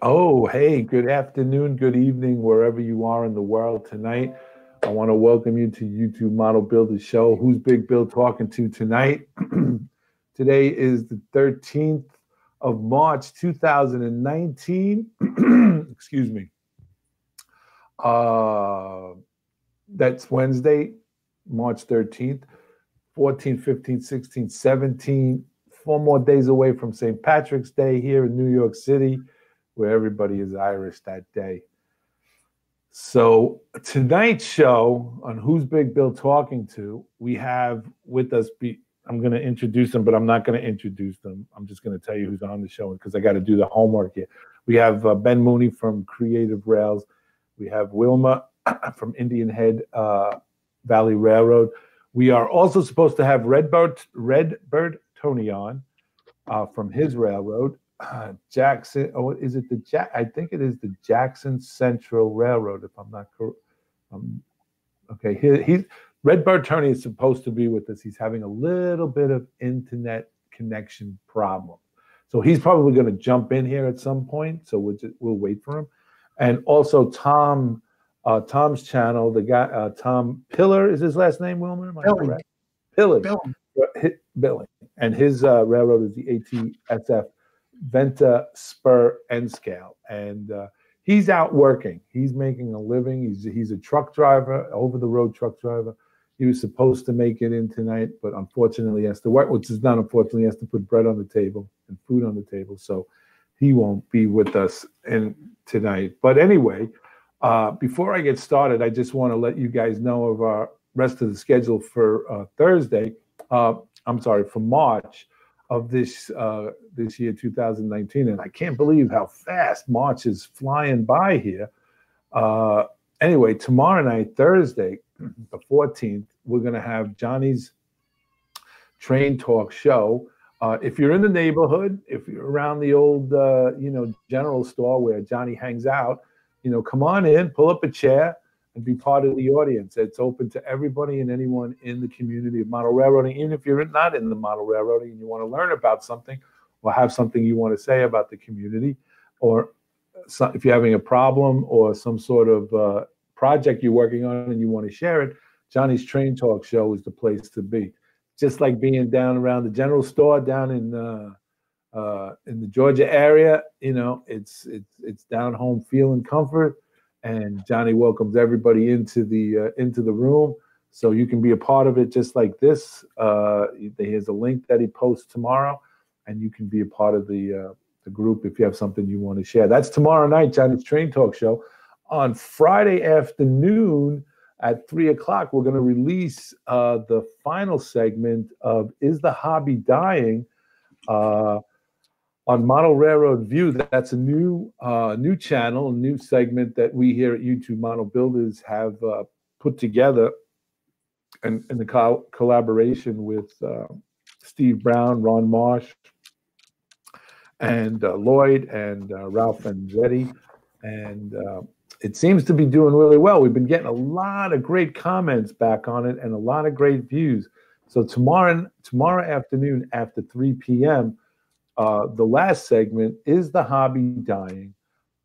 Oh, hey, good afternoon, good evening, wherever you are in the world tonight. I want to welcome you to YouTube Model Builder Show. Who's Big Bill talking to tonight? Today is the 13th of March, 2019. Excuse me. Uh, that's Wednesday, March 13th, 14, 15, 16, 17. 4 more days away from St. Patrick's Day here in New York City, where everybody is Irish that day. So tonight's show on Who's Big Bill Talking To, we have with us, I'm going to introduce them, but I'm not going to introduce them. I'm just going to tell you who's on the show because I got to do the homework here. We have Ben Mooney from Creative Rails. We have Wilmer from Indian Head Valley Railroad. We are also supposed to have Redbird Tony on from his railroad. Jackson, is it I think it is the Jackson Central Railroad, if I'm not correct. Okay, he's Redbird Tony is supposed to be with us. He's having a little bit of internet connection problem, so he's probably going to jump in here at some point. So we'll wait for him. And also Tom's channel, the guy Tom Pillar is his last name. Wilmer, am I correct? Billing, and his railroad is the ATSF. Venta Spur N Scale, and he's out working. He's making a living. He's a truck driver, over the road truck driver. He was supposed to make it in tonight, but unfortunately he has to work, which is not unfortunately, he has to put bread on the table and food on the table, so he won't be with us tonight. But anyway, before I get started, I just want to let you guys know of our rest of the schedule for Thursday. For March of this year, 2019, and I can't believe how fast March is flying by here. Anyway, tomorrow night, Thursday, the 14th, we're going to have Johnny's Train Talk show. If you're in the neighborhood, if you're around the old, general store where Johnny hangs out, come on in, pull up a chair, and be part of the audience. It's open to everybody and anyone in the community of model railroading, even if you're not in the model railroading and you want to learn about something or have something you want to say about the community, or if you're having a problem or some sort of project you're working on and you want to share it, Johnny's Train Talk show is the place to be. Just like being down around the general store down in the Georgia area, it's down home feel and comfort. And Johnny welcomes everybody into the room, so you can be a part of it just like this. Here's a link that he posts tomorrow, and you can be a part of the group if you have something you want to share. That's tomorrow night, Johnny's Train Talk show. On Friday afternoon at 3:00, we're going to release the final segment of Is the Hobby Dying? On Model Railroad View. That's a new channel, a new segment that we here at YouTube Model Builders have put together in the collaboration with Steve Brown, Ron Marsh, and Lloyd, and Ralph Anzetti. And it seems to be doing really well. We've been getting a lot of great comments back on it and a lot of great views. So tomorrow afternoon after 3 p.m., the last segment is the hobby dying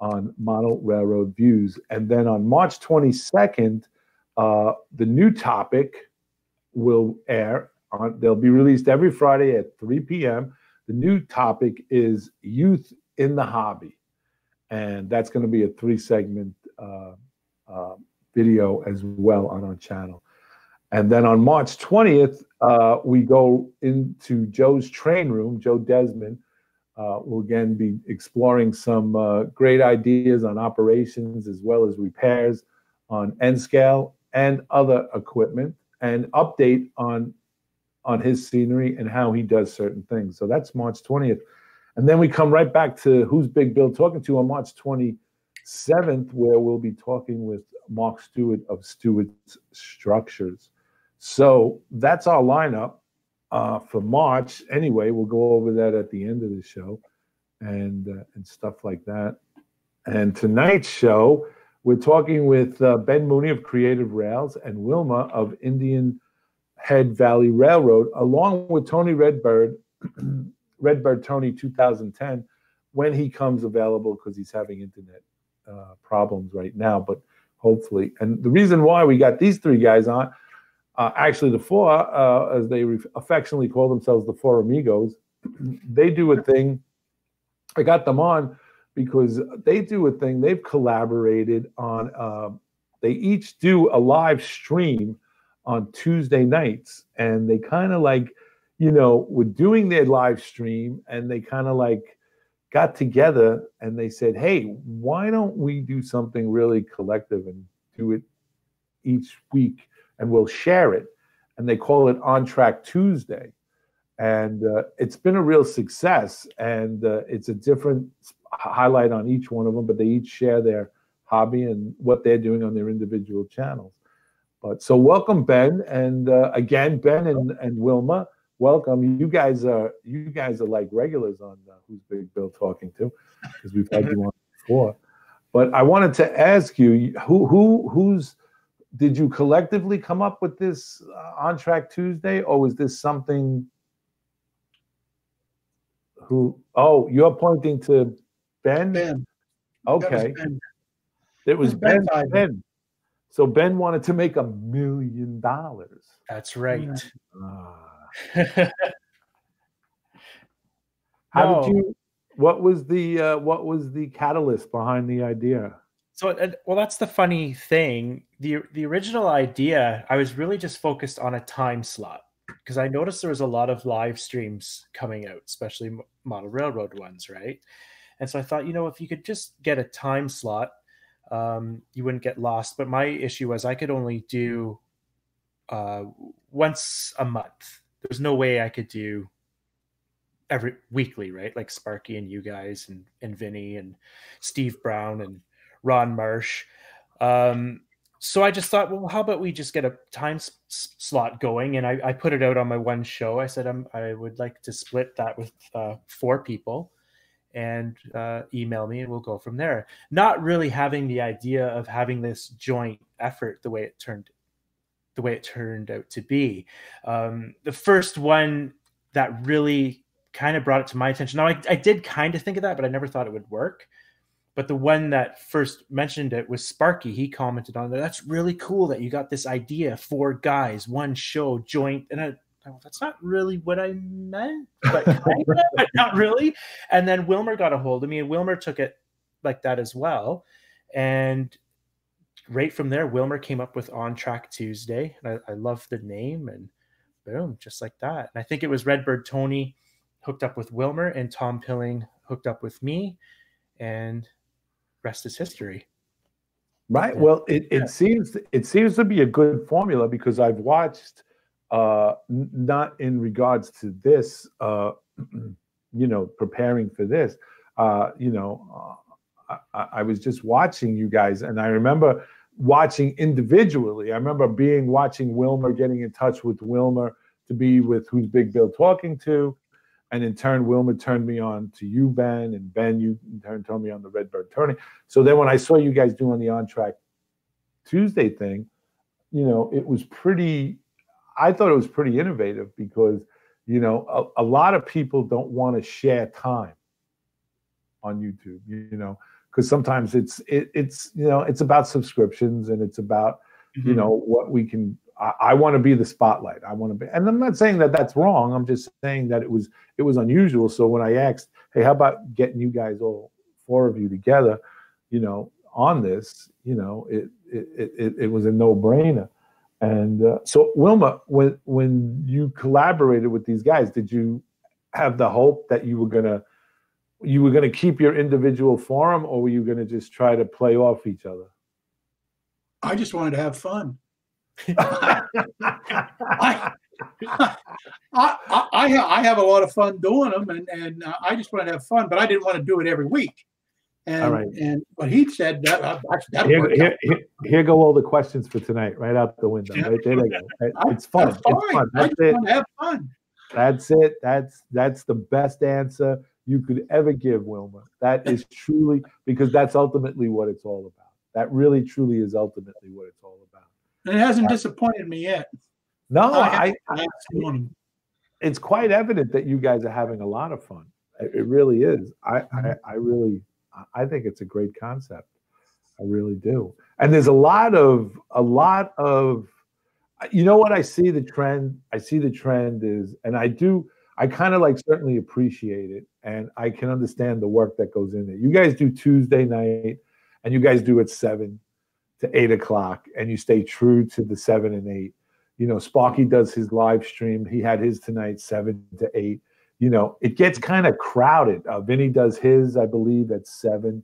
on Model Railroad Views. And then on March 22nd, the new topic will air. They'll be released every Friday at 3 p.m. The new topic is Youth in the Hobby. And that's going to be a 3-segment video as well on our channel. And then on March 20th, we go into Joe's Train Room. Joe Desmond will again be exploring some great ideas on operations as well as repairs on N-scale and other equipment, and update on his scenery and how he does certain things. So that's March 20th. And then we come right back to Who's Big Bill Talking To on March 27th, where we'll be talking with Mark Stewart of Stewart's Structures. So that's our lineup for March. Anyway, we'll go over that at the end of the show and stuff like that. And tonight's show, we're talking with Ben Mooney of Creative Rails and Wilmer of Indian Head Valley Railroad, along with Tony Redbird, Redbird Tony 2010 when he comes available, because he's having internet problems right now, but hopefully. And the reason why we got these three guys on, actually the four, as they affectionately call themselves, the Four Amigos, they do a thing. I got them on because they do a thing. They've collaborated on, they each do a live stream on Tuesday nights. And they kind of like, were doing their live stream, and they kind of like got together and they said, hey, why don't we do something really collective and do it each week, and we'll share it. And they call it On Track Tuesday. And it's been a real success. And it's a different highlight on each one of them, but they each share their hobby and what they're doing on their individual channels. But so welcome, Ben. And again, Ben and Wilmer, welcome. You guys are like regulars on Who's Big Bill Talking To, because we've had you on before. But I wanted to ask you, who's did you collectively come up with this On Track Tuesday, or was this something? You're pointing to Ben. Ben. Okay. It was Ben. Ben. So Ben wanted to make $1 million. That's right. How did you? What was the catalyst behind the idea? So, well, that's the funny thing. The original idea, I was really just focused on a time slot, because I noticed there was a lot of live streams coming out, especially model railroad ones, right? And so I thought, if you could just get a time slot, you wouldn't get lost. But my issue was I could only do once a month. There's no way I could do every weekly, right? Like Sparky and you guys and Vinny and Steve Brown and Ron Marsh. So I just thought, well, how about we just get a time slot going? And I put it out on my one show. I said, I would like to split that with 4 people, and email me, and we'll go from there. Not really having the idea of having this joint effort the way it turned out to be. The first one that really kind of brought it to my attention. Now, I did kind of think of that, but I never thought it would work. But the one that first mentioned it was Sparky. He commented on that. That's really cool that you got this idea, 4 guys, 1 show, joint. And that's not really what I meant, but kind of, but not really. And then Wilmer got a hold of me, and Wilmer took it like that as well. And right from there, Wilmer came up with On Track Tuesday. And I love the name, and boom, just like that. And I think it was Redbird Tony hooked up with Wilmer, and Tom Pilling hooked up with me, and rest is history. Right. Well, it seems to be a good formula, because I've watched, not in regards to this, preparing for this, I was just watching you guys, and I remember watching individually. I remember watching Wilmer, getting in touch with Wilmer to be with Who's Big Bill Talking To. And in turn, Wilmer turned me on to you, Ben, and Ben, you in turn turned me on the Redbird Tony. So then when I saw you guys doing the On Track Tuesday thing, I thought it was pretty innovative, because, a lot of people don't want to share time on YouTube, because sometimes it's about subscriptions, and it's about, what we can. I want to be the spotlight. I want to be, and I'm not saying that that's wrong. I'm just saying that it was unusual. So when I asked, hey, how about getting you guys, all 4 of you together, on this, it was a no-brainer. And so Wilma, when you collaborated with these guys, did you have the hope that you were gonna keep your individual forum, or were you gonna just try to play off each other? I just wanted to have fun. I have a lot of fun doing them, and I just wanted to have fun, but I didn't want to do it every week. And all right. But he said that here go all the questions for tonight, right out the window. Yeah. Right there they go. It's fun. It's fun. I just want to have fun. That's it. That's the best answer you could ever give, Wilmer. That is truly, because that's ultimately what it's all about. That really, truly is ultimately what it's all about. And it hasn't disappointed me yet. No, it's quite evident that you guys are having a lot of fun. It really is. I really, I think it's a great concept. I really do. And there's a lot of, you know what I see the trend? I see the trend is, and I kind of like certainly appreciate it. And I can understand the work that goes in there. You guys do Tuesday night and you guys do it 7 to 8 o'clock and you stay true to the 7 and 8. You know, Sparky does his live stream. He had his tonight, 7 to 8. You know, it gets kind of crowded. Vinny does his, I believe, at 7.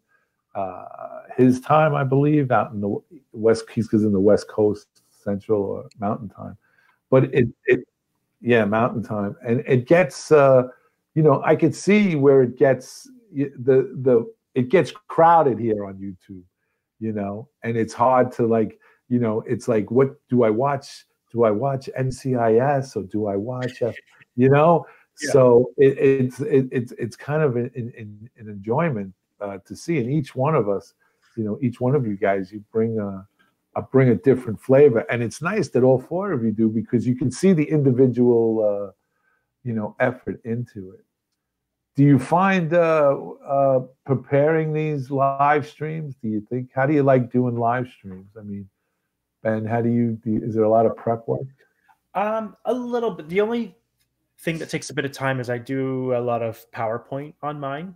His time, I believe, out in the West, he's in the West Coast, Central or Mountain Time. But yeah, Mountain Time. And it gets, you know, I could see where it gets, it gets crowded here on YouTube, you know, and it's hard to like, you know, it's like, what do I watch? Do I watch NCIS or do I watch, you know? Yeah. So it's kind of an enjoyment to see. And each one of us, you know, each one of you guys, you bring a different flavor. And it's nice that all 4 of you do, because you can see the individual, you know, effort into it. Do you find preparing these live streams? Do you think, how do you like doing live streams? I mean, Ben, how is there a lot of prep work? A little bit. The only thing that takes a bit of time is I do a lot of PowerPoint on mine.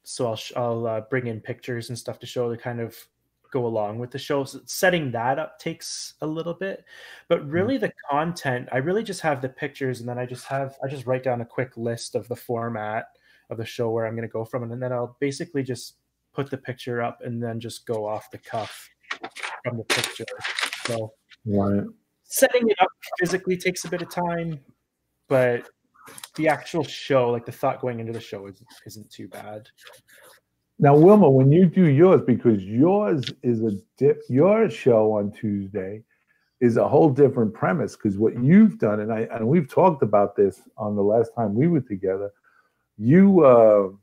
So I'll bring in pictures and stuff to show, to kind of go along with the show. So setting that up takes a little bit, but really the content, I really just have the pictures, and then I just write down a quick list of the format of the show where I'm going to go from, and then I'll basically just put the picture up and then just go off the cuff from the picture. So setting it up physically takes a bit of time, but the actual show, like the thought going into the show, isn't too bad. Now, Wilmer, when you do yours, because yours is your show on Tuesday is a whole different premise, because what you've done, and we've talked about this on the last time we were together, you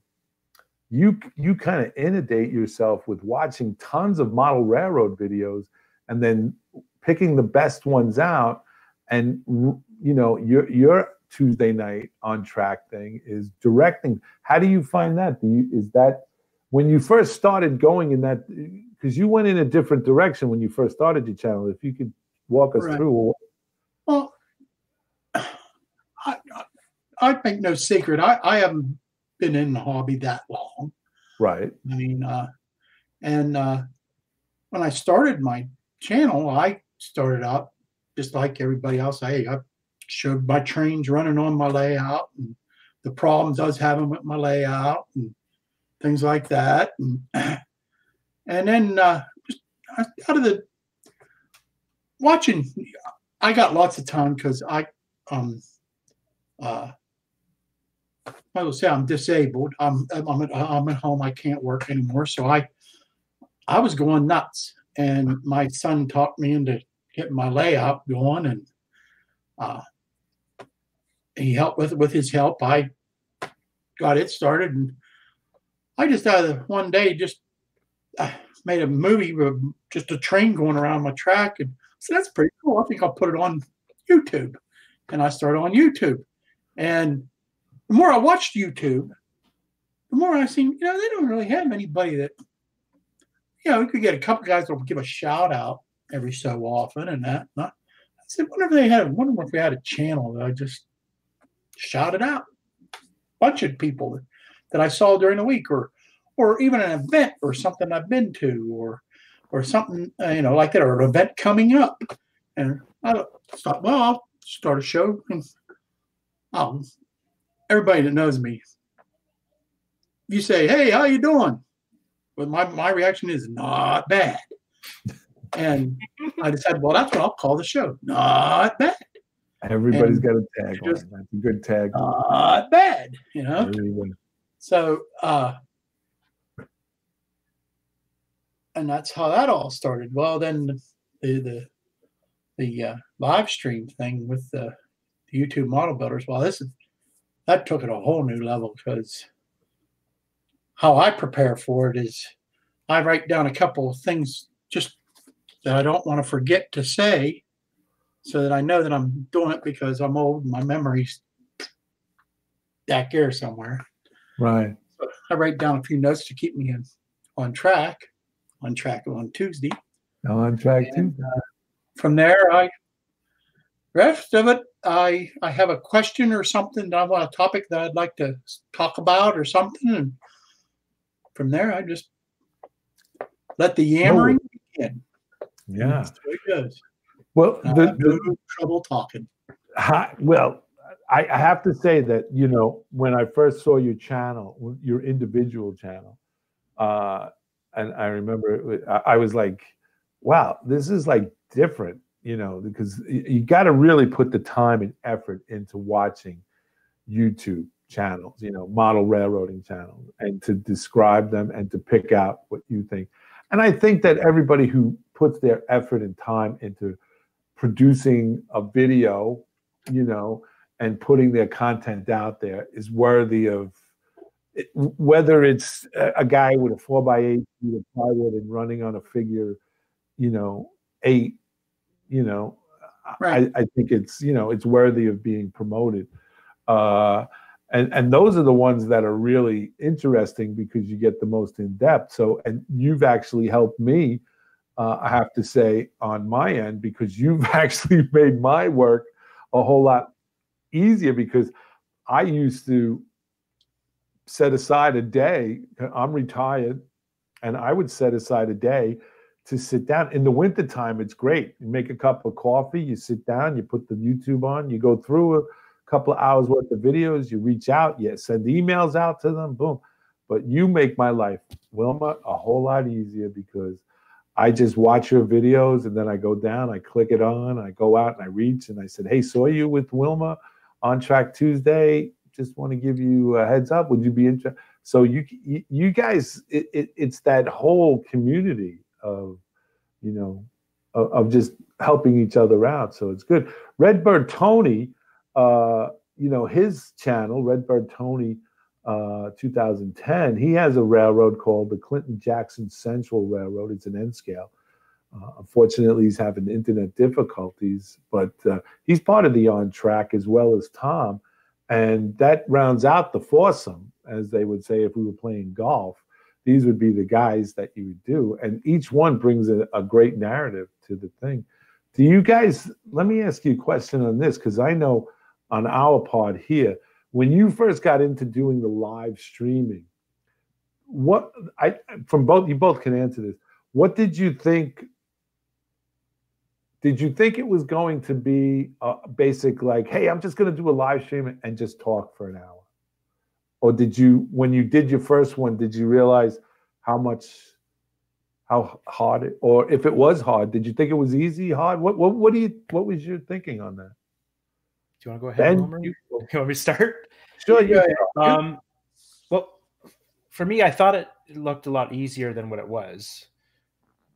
kind of inundate yourself with watching tons of model railroad videos and then picking the best ones out. And, you know, your Tuesday night on track thing is directing. How do you find that? Is that when you first started going in that, because you went in a different direction when you first started your channel, if you could walk us through. Well, I make no secret. I haven't been in the hobby that long. Right. I mean, when I started my channel, I started out just like everybody else. I showed my trains running on my layout and the problems I was having with my layout and things like that. And then just out of the watching, I got lots of time because I will say I'm disabled. I'm at home. I can't work anymore. So I was going nuts, and my son talked me into getting my layout going, and he helped with his help. I got it started, and I just one day just made a movie with just a train going around my track, and so that's pretty cool. I think I'll put it on YouTube, and I started on YouTube, and the more I watched YouTube, the more I seen, they don't really have anybody that, we could get a couple guys that will give a shout out every so often and that. And I said, wonder if we had a channel that I just shouted out a bunch of people that I saw during the week, or even an event or something I've been to, or something, like that, or an event coming up. And I thought, well, I'll start a show. And everybody that knows me, you say, hey, how you doing? But my reaction is not bad. And I decided, well, that's what I'll call the show. Not bad. Everybody's got a tag on. That's a good tag. Not bad, So, and that's how that all started. Well, then the live stream thing with the YouTube model builders. Well, that took it a whole new level, because how I prepare for it is I write down a couple of things just that I don't want to forget to say, so that I know that I'm doing it, because I'm old and my memory's back there somewhere. Right. So I write down a few notes to keep me on track on Tuesday. On track And, too. From there, rest of it, I have a question or something that I want, a topic that I'd like to talk about or something, and from there I just let the yammering begin. Yeah. That's the way it goes. Well, I have no trouble talking. Well, I have to say that, you know, when I first saw your channel, your individual channel, and I remember I was like, wow, this is like different, you know, because you got to really put the time and effort into watching YouTube channels, you know, model railroading channels, and to describe them and to pick out what you think. And I think that everybody who puts their effort and time into producing a video, you know, and putting their content out there is worthy of it, whether it's a guy with a 4x8 sheet of plywood and running on a figure, you know, 8, you know, Right. I think it's, you know, it's worthy of being promoted. And those are the ones that are really interesting because you get the most in depth. So, and you've actually helped me, I have to say, on my end, because you've actually made my work a whole lot easier, because I used to set aside a day. I'm retired, and I would set aside a day to sit down. In the wintertime, it's great. You make a cup of coffee, you sit down, you put the YouTube on, you go through a couple of hours worth of videos, you reach out, you send emails out to them, boom. But you make my life, Wilmer, a whole lot easier, because I just watch your videos, and then I go down, I click it on, I go out and I reach, and I said, hey, saw you with Wilmer on Track Tuesday. Just want to give you a heads up. Would you be interested? So you guys, it's that whole community of, you know, of just helping each other out. So it's good. Redbird Tony, you know, his channel, Redbird Tony 2010, he has a railroad called the Clinton Jackson Central Railroad. It's an N scale. Unfortunately, he's having internet difficulties, but he's part of the On Track as well as Tom. And that rounds out the foursome, as they would say if we were playing golf. These would be the guys that you would do. And each one brings a great narrative to the thing. Do you guys, let me ask you a question on this, because I know on our part here, when you first got into doing the live streaming, you both can answer this. What did you think? Did you think it was going to be basic, like, hey, I'm just going to do a live stream and just talk for an hour? Or did you, when you did your first one, did you realize how hard it, or if it was hard, did you think it was easy, hard? What was your thinking on that? Do you want to go ahead, Wilmer? You want me to start? Sure. Yeah. Well, for me, I thought it looked a lot easier than what it was,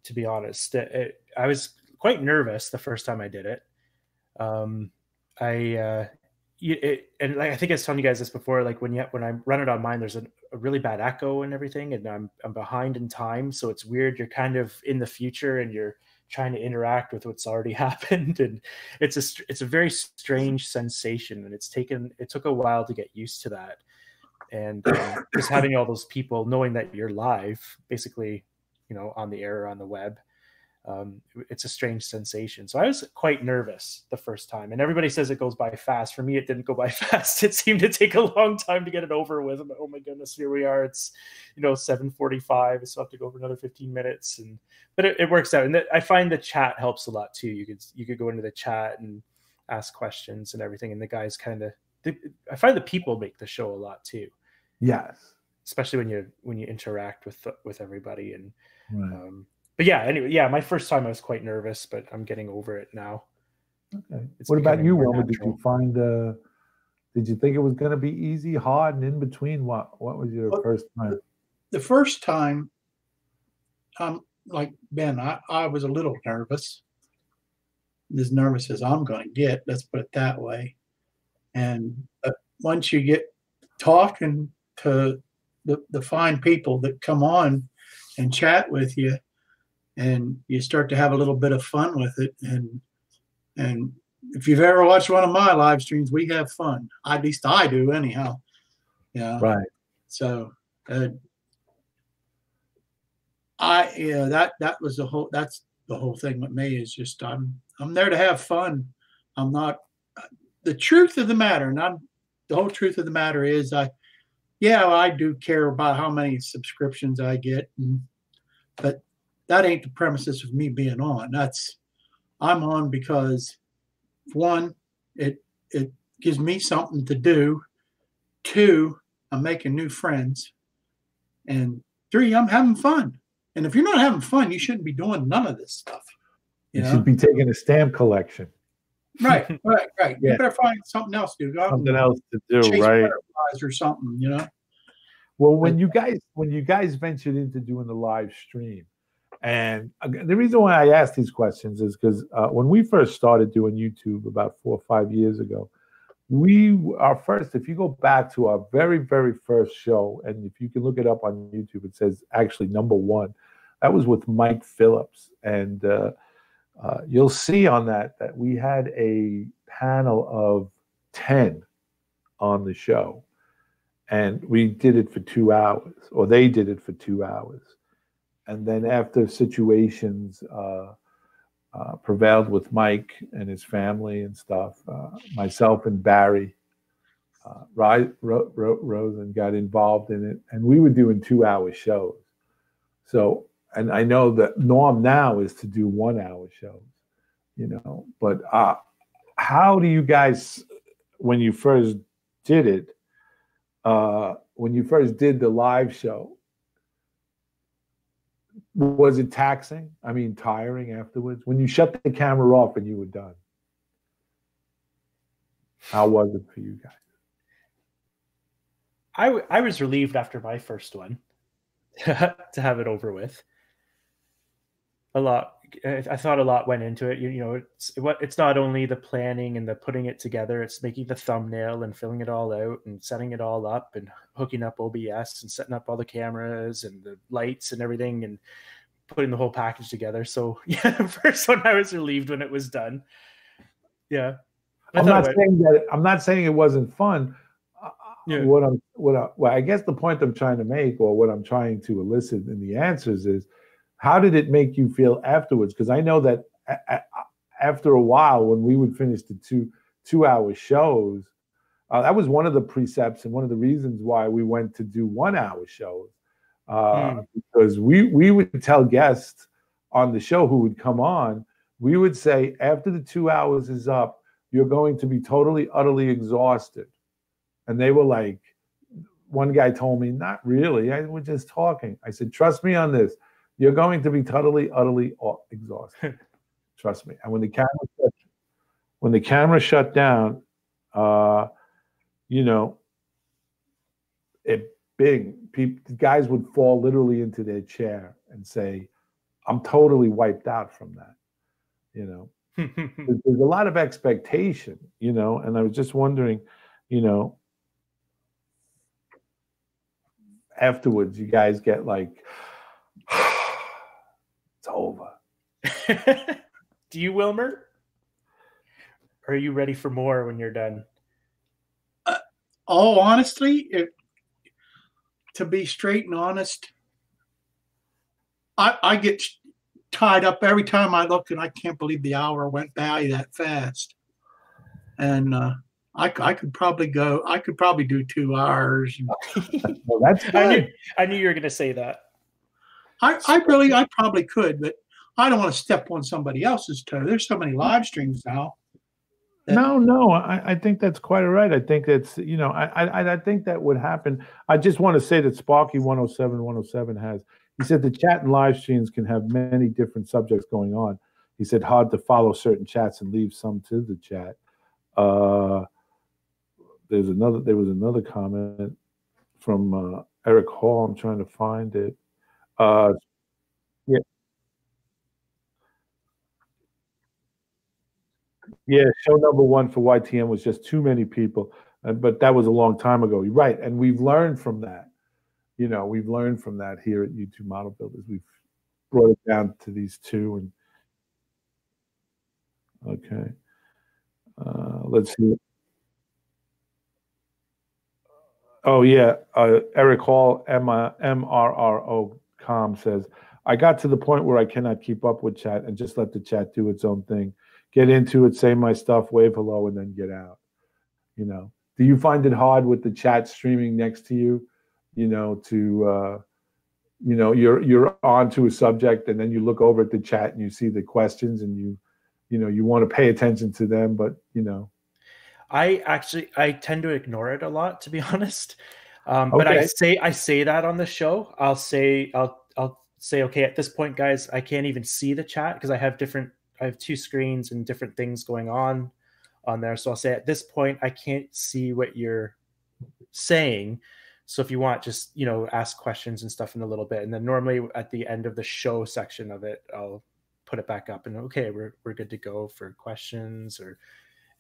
to be honest. I was quite nervous the first time I did it. And I think I was telling you guys this before, like when I run it on mine, there's a really bad echo and everything, and I'm behind in time. So it's weird. You're kind of in the future and you're trying to interact with what's already happened. And it's a very strange sensation. And it took a while to get used to that. And just having all those people knowing that you're live, basically, you know, on the air or on the web, it's a strange sensation. So I was quite nervous the first time, and everybody says it goes by fast. For me, it didn't go by fast. It seemed to take a long time to get it over with. I'm like, oh my goodness, here we are. It's, you know, 7:45. I still have to go for another 15 minutes, but it works out. And I find the chat helps a lot too. You could go into the chat and ask questions and everything, and the guys I find the people make the show a lot too. Yes, especially when you interact with everybody. And right. But yeah, anyway, yeah, my first time I was quite nervous, but I'm getting over it now. Okay. What about you, Wilmer? Did you think it was going to be easy, hard, and in between? What was your first time? The first time, like Ben, I was a little nervous. As nervous as I'm going to get, let's put it that way. And once you get talking to the fine people that come on and chat with you, and you start to have a little bit of fun with it. And if you've ever watched one of my live streams, we have fun. At least I do anyhow. Yeah. Right. So that was that's the whole thing with me is just I'm there to have fun. I'm not the truth of the matter, the whole truth of the matter is I do care about how many subscriptions I get, but that ain't the premises of me being on. I'm on because one, it gives me something to do. Two, I'm making new friends. And three, I'm having fun. And if you're not having fun, you shouldn't be doing none of this stuff. You should be taking a stamp collection. Right. Yeah. You better find something else to do. Something else to do, chase right? butterflies or something, Well, when you guys ventured into doing the live stream, and the reason why I asked these questions is because when we first started doing YouTube about 4 or 5 years ago, if you go back to our very, very first show, and if you can look it up on YouTube, it says actually #1. That was with Mike Phillips. And you'll see on that we had a panel of 10 on the show. And we did it for 2 hours, or they did it for 2 hours. And then after situations prevailed with Mike and his family and stuff, myself and Barry rose and got involved in it. And we were doing 2-hour shows. So, and I know the norm now is to do 1-hour shows, But how do you guys, when you first did it, when you first did the live show, was it taxing? I mean, tiring afterwards? When you shut the camera off and you were done, how was it for you guys? I was relieved after my first one to have it over with. I thought a lot went into it. It's not only the planning and the putting it together, it's making the thumbnail and filling it all out and setting it all up and hooking up OBS and setting up all the cameras and the lights and everything and putting the whole package together. So yeah, the first one I was relieved when it was done. Yeah. I'm not saying it wasn't fun. Yeah. I guess the point I'm trying to make, or what I'm trying to elicit in the answers is, how did it make you feel afterwards? Because I know that after a while, when we would finish the two-hour shows, that was one of the precepts and one of the reasons why we went to do 1-hour shows. Because we would tell guests on the show who would come on, we would say, after the 2 hours is up, you're going to be totally, utterly exhausted. And they were like, one guy told me, not really, we're just talking. I said, trust me on this. You're going to be totally, utterly exhausted. Trust me. And when the camera shut down, guys would fall literally into their chair and say, I'm totally wiped out from that. There's a lot of expectation, and I was just wondering, afterwards, you guys get like, it's over. Do you, Wilmer? Or are you ready for more when you're done? Honestly, to be straight and honest, I get tied up every time I look, and I can't believe the hour went by that fast. And I could probably do 2 hours. Well, that's good. I knew you were going to say that. I probably could, but I don't want to step on somebody else's toe. There's so many live streams now. No, I think that's quite all right. I think that's, I think that would happen. I just want to say that Sparky 107 has, he said the chat and live streams can have many different subjects going on. He said hard to follow certain chats and leave some to the chat. There was another comment from Eric Hall. I'm trying to find it. Yeah, show #1 for YTM was just too many people, but that was a long time ago. You're right, and we've learned from that. We've learned from that here at YouTube Model Builders. We've brought it down to these two, and okay, let's see. Oh yeah, Eric Hall, MRRO com says, I got to the point where I cannot keep up with chat and just let the chat do its own thing. Get into it, say my stuff, wave hello, and then get out. You know, do you find it hard with the chat streaming next to you? You know, to you're on to a subject and then you look over at the chat and you see the questions and you want to pay attention to them, but I tend to ignore it a lot, to be honest. But I say that on the show. I'll say, okay, at this point, guys, I can't even see the chat because I have two screens and different things going on there. So I'll say at this point, I can't see what you're saying. So if you want, just, ask questions and stuff in a little bit. And then normally at the end of the show section of it, I'll put it back up and okay, we're good to go for questions or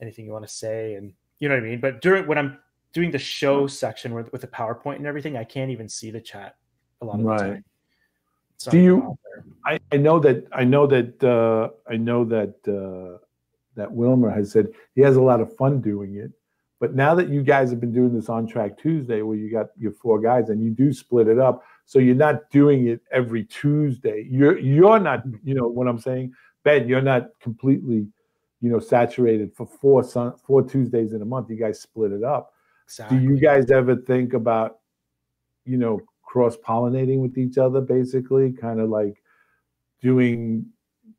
anything you want to say. And you know what I mean? But when I'm doing the show section with the PowerPoint and everything, I can't even see the chat a lot of the time. Do you? I know that Wilmer has said he has a lot of fun doing it. But now that you guys have been doing this On Track Tuesday, where you got your 4 guys and you do split it up, so you're not doing it every Tuesday. You're not, what I'm saying, Ben. You're not completely, saturated for 4 Tuesdays in a month. You guys split it up. Exactly. Do you guys ever think about, cross-pollinating with each other, basically, kind of like doing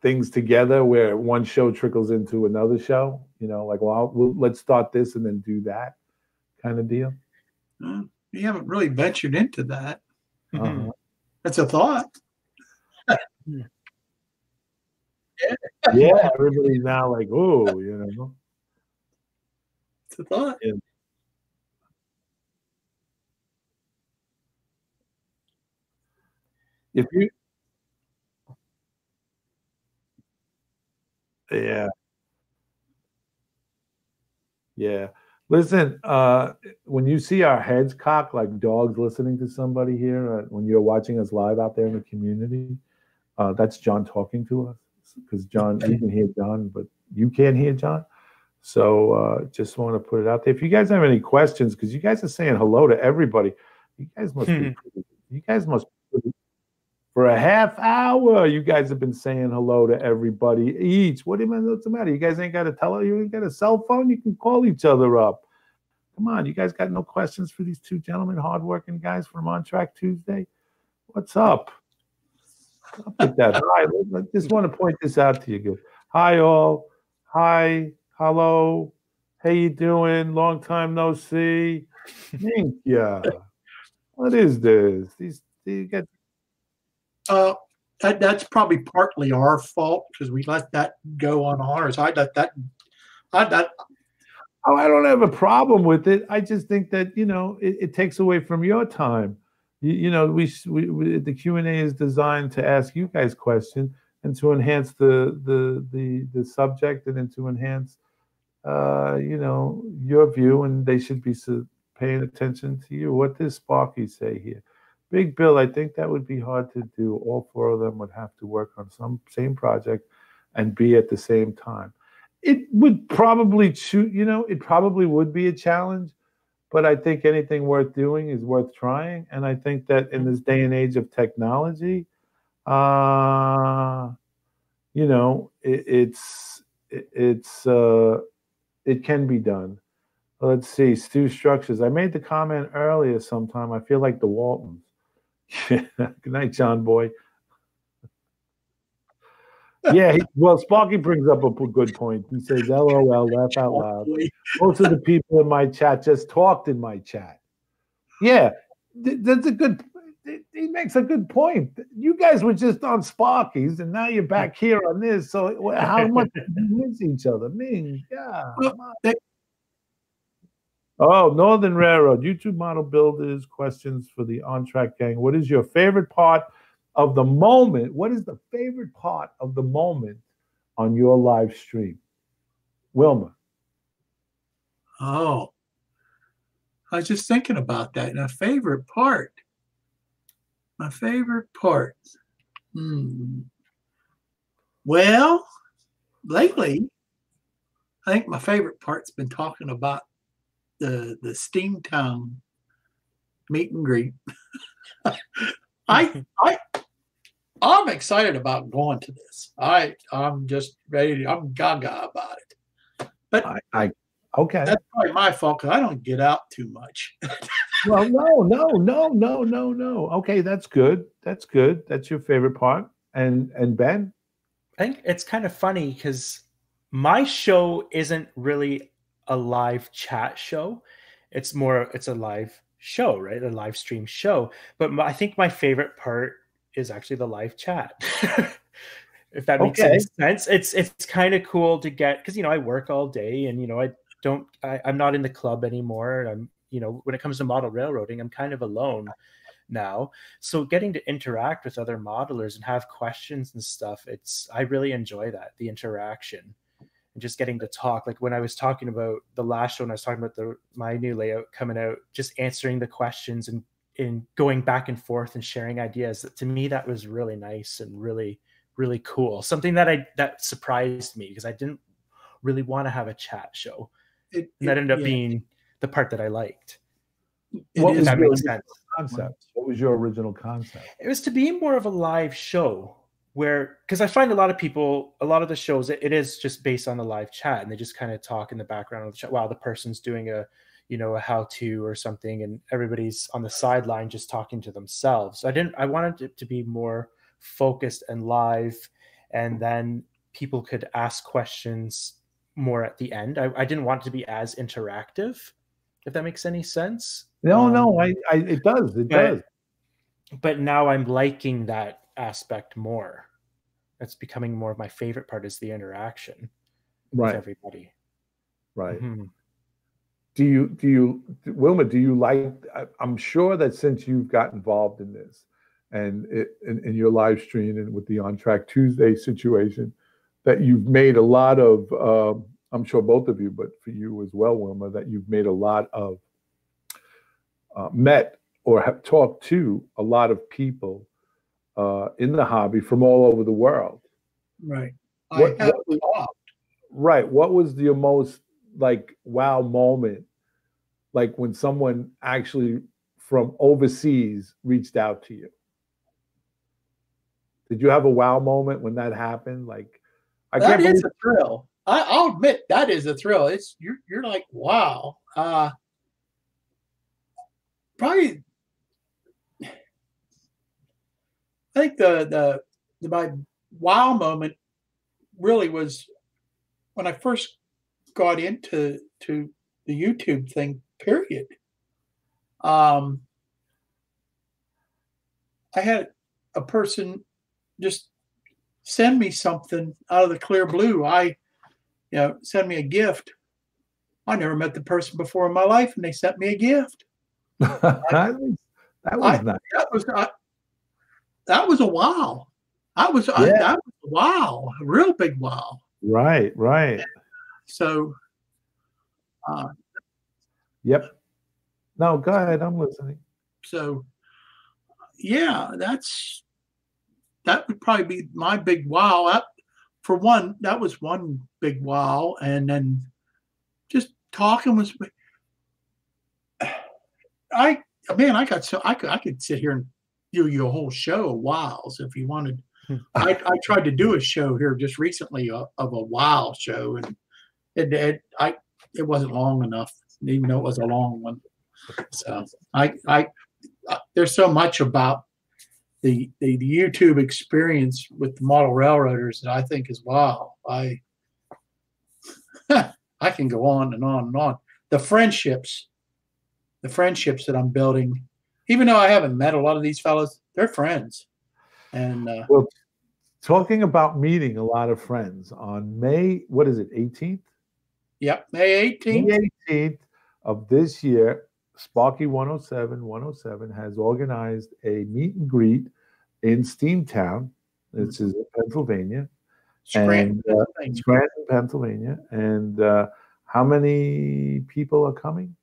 things together where one show trickles into another show, let's start this and then do that kind of deal? We haven't really ventured into that. That's a thought. Yeah, everybody's now like, oh, It's a thought. Yeah. If you Yeah. Listen, when you see our heads cock like dogs listening to somebody here, when you're watching us live out there in the community, that's John talking to us. Because John, you can hear John, but you can't hear John. So just want to put it out there. If you guys have any questions, because you guys are saying hello to everybody, you guys must be for a half hour, you guys have been saying hello to everybody each. What's the matter? You guys ain't got you ain't got a cell phone? You can call each other up. Come on, you guys got no questions for these 2 gentlemen, hardworking guys from On Track Tuesday? What's up? I'll put that. Hi, I just want to point this out to you guys. Hi, all. Hi, hello. How you doing? Long time no see. Thank you. What is this? You get. That's probably partly our fault because we let that go on ours. I let that. Oh, I don't have a problem with it. I just think that it takes away from your time. We the Q&A is designed to ask you guys questions and to enhance the subject and then to enhance your view, and they should be paying attention to you. What does Sparky say here? Big Bill, I think that would be hard to do. All 4 of them would have to work on some same project and be at the same time. It would probably it probably would be a challenge, but I think anything worth doing is worth trying. And I think that in this day and age of technology, it can be done. Let's see, Stu Structures. I made the comment earlier sometime. I feel like the Waltons. Good night, John Boy. Yeah, Sparky brings up a good point. He says, LOL, laugh out loud. Most of the people in my chat just talked in my chat. Yeah, that's a good. He makes a good point. You guys were just on Sparky's, and now you're back here on this. So how much do you miss each other? Yeah. Oh, Northern Railroad, YouTube model builders, questions for the On Track gang. What is your favorite part of the moment? What is the favorite part of the moment on your live stream? Wilmer. Oh, I was just thinking about that. My favorite part. Well, lately, I think my favorite part's been talking about the steam tongue meet and greet. I'm excited about going to this. I'm just ready. I'm gaga about it. But okay, that's probably my fault because I don't get out too much. Well, no. Okay, that's good. That's good. That's your favorite part. And Ben? I think it's kind of funny because my show isn't really a live chat show. It's a live show, right? A live stream show. But I think my favorite part is actually the live chat. If that makes any sense. It's kind of cool to get, because, I work all day and, I'm not in the club anymore. I'm, when it comes to model railroading, I'm kind of alone now. So getting to interact with other modelers and have questions and stuff, I really enjoy that, the interaction and just getting to talk. Like when I was talking about the last show and I was talking about my new layout coming out, just answering the questions and going back and forth and sharing ideas. To me, that was really nice and really, really cool. Something that surprised me because I didn't really want to have a chat show. And that ended up being the part that I liked. If that makes sense. Concept. What was your original concept? It was to be more of a live show because I find a lot of the shows, it is just based on the live chat and they just kind of talk in the background of the chat while the person's doing a how-to or something and everybody's on the sideline just talking to themselves. I wanted it to be more focused and live, and then people could ask questions more at the end. I didn't want it to be as interactive, if that makes any sense. No, it does. It does. But now I'm liking that aspect more. That's becoming more of my favorite part, is the interaction with everybody. Right. Mm-hmm. Do you, Wilmer, do you like, I'm sure that since you've got involved in this and in your live stream and with the On Track Tuesday situation, that you've made a lot of, I'm sure both of you, but for you as well, Wilmer, that you've made a lot of, met or have talked to a lot of people in the hobby from all over the world. Right. Right. What was your most wow moment, like when someone actually from overseas reached out to you? Did you have a wow moment when that happened? That is a thrill. I'll admit that is a thrill. It's you're like, wow. Probably, I think my wow moment really was when I first got into the YouTube thing, period. I had a person just send me something out of the clear blue. Send me a gift. I never met the person before in my life, and they sent me a gift. That was nice. That was a wow. That was a wow, a real big wow. Right. So, yep. No, go ahead. I'm listening. So, yeah, that would probably be my big wow. That was one big wow, and then just talking was. I could sit here and do you a whole show of wows if you wanted. I tried to do a show here just recently of a wow show, and it wasn't long enough, even though it was a long one. So there's so much about the YouTube experience with the model railroaders that I think is wow. I can go on and on and on. The friendships that I'm building, even though I haven't met a lot of these fellows, they're friends. And well, talking about meeting a lot of friends on May, what is it, 18th? Yep, May 18th. May 18th of this year, Sparky 107 has organized a meet and greet in Steamtown. This is in Pennsylvania. Scranton, Pennsylvania. And how many people are coming?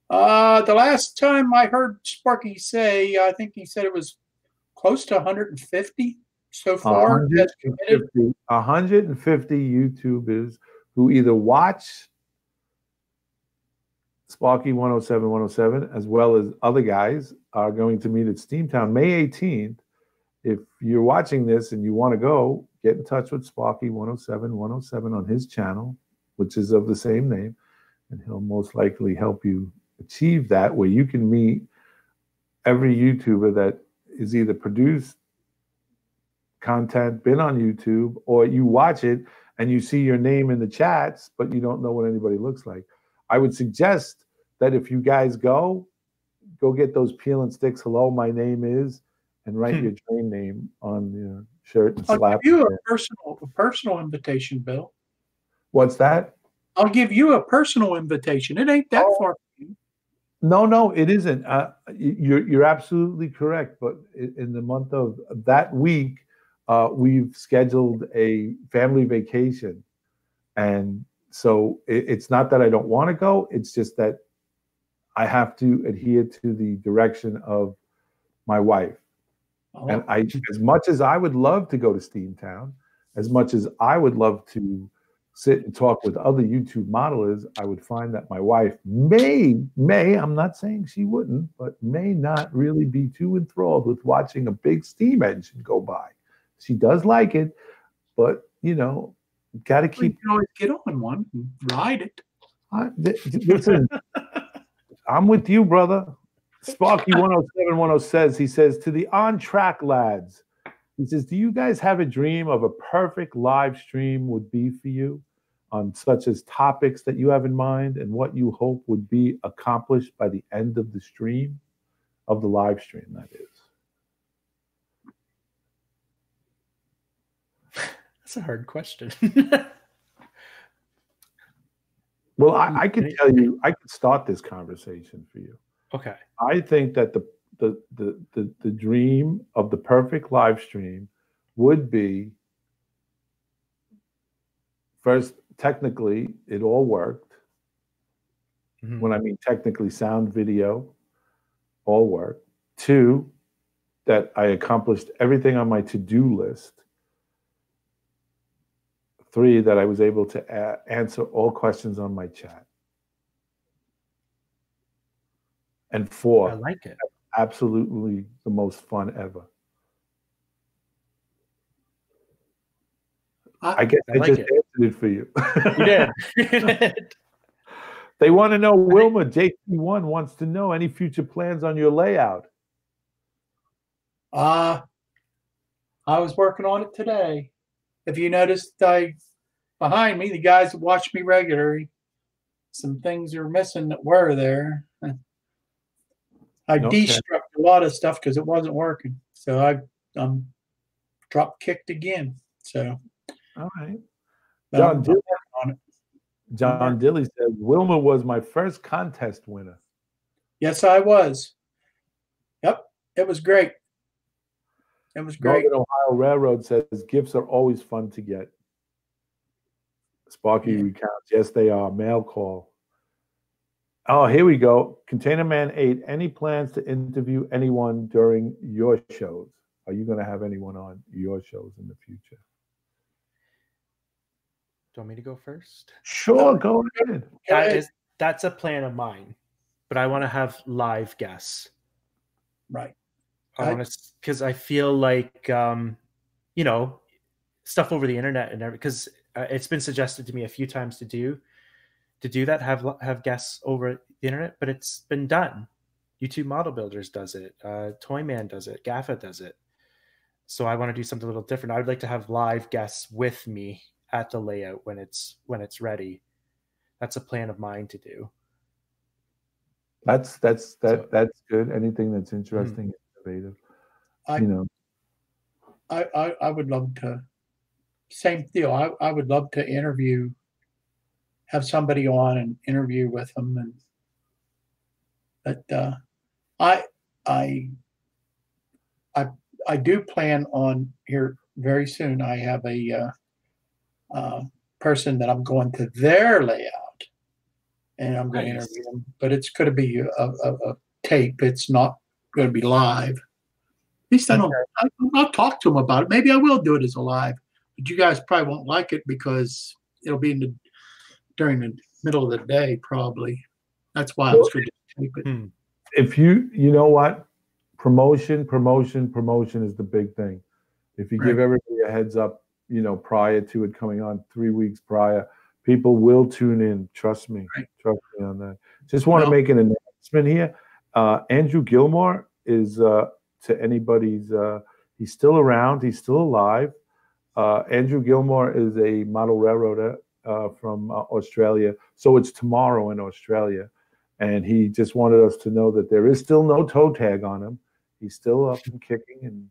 The last time I heard Sparky say, I think he said it was close to 150 so far. 150 YouTubers who either watch Sparky 107, as well as other guys, are going to meet at Steamtown May 18th. If you're watching this and you want to go, get in touch with Sparky 107 on his channel, which is of the same name, and he'll most likely help you achieve that, where you can meet every YouTuber that is either produced content, been on YouTube, or you watch it and you see your name in the chats, but you don't know what anybody looks like. I would suggest that if you guys go get those peel and sticks, hello, my name is, and write your train name on your shirt and slap I'll give you it. a personal invitation, Bill. What's that? I'll give you a personal invitation. It ain't that far from you. No, it isn't. You're absolutely correct. But in the month of that week, we've scheduled a family vacation, and so it's not that I don't want to go. It's just that I have to adhere to the direction of my wife. Oh. And as much as I would love to go to Steamtown, as much as I would love to sit and talk with other YouTube modelers, I would find that my wife may, I'm not saying she wouldn't, but may not really be too enthralled with watching a big steam engine go by. She does like it, but, got to keep. You can always get on one and ride it. Listen, I'm with you, brother. Sparky 107 says, he says, to the on track lads, he says, do you guys have a dream of a perfect live stream would be for you, on such as topics that you have in mind and what you hope would be accomplished by the end of the stream, of the live stream, that is? That's a hard question. Well, I could tell you, I could start this conversation for you. Okay. I think that the dream of the perfect live stream would be, first, technically, it all worked. Mm-hmm. When I mean technically, sound, video, all worked. 2, that I accomplished everything on my to-do list. 3, that I was able to answer all questions on my chat. And 4, I like it. Absolutely the most fun ever. I guess I just answered it for you. You did. You did. They want to know, Wilmer, JP1 wants to know any future plans on your layout. I was working on it today. If you noticed, behind me, the guys that watch me regularly, some things are missing that were there. I destruct a lot of stuff because it wasn't working. So I'm drop kicked again. So all right. John Dilly says, Wilmer was my first contest winner. Yes, I was. Yep. It was great. It was great. Northern Ohio Railroad says gifts are always fun to get. Sparky recounts. Yes, they are. Mail call. Oh, here we go. Container Man 8. Any plans to interview anyone during your shows? Are you going to have anyone on your shows in the future? Do you want me to go first? Sure, go ahead. That's a plan of mine, but I want to have live guests. Right. I want to, because I feel like, stuff over the internet and everything, because it's been suggested to me a few times to do that, have guests over the internet, but it's been done. YouTube Model Builders does it. Toyman does it. Gaffa does it. So I want to do something a little different. I would like to have live guests with me at the layout when it's ready. That's a plan of mine to do. That's good. Anything that's interesting and innovative. I would love to. Same deal. I would love to have somebody on and interview with them, but I do plan on here very soon. I have a person that I'm going to their layout, and I'm going to interview them. But it's going to be a tape. It's not going to be live. At least I'll talk to them about it. Maybe I will do it as a live. But you guys probably won't like it because it'll be during the middle of the day, probably. That's why it was good to tape it. If you know what, promotion is the big thing. If you give everybody a heads up, prior to it coming on, 3 weeks prior, people will tune in. Trust me. Trust me on that. Just want to make an announcement here. Andrew Gilmore is, to anybody's, he's still around. He's still alive. Andrew Gilmore is a model railroader from Australia. So it's tomorrow in Australia. And he just wanted us to know that there is still no toe tag on him. He's still up and kicking and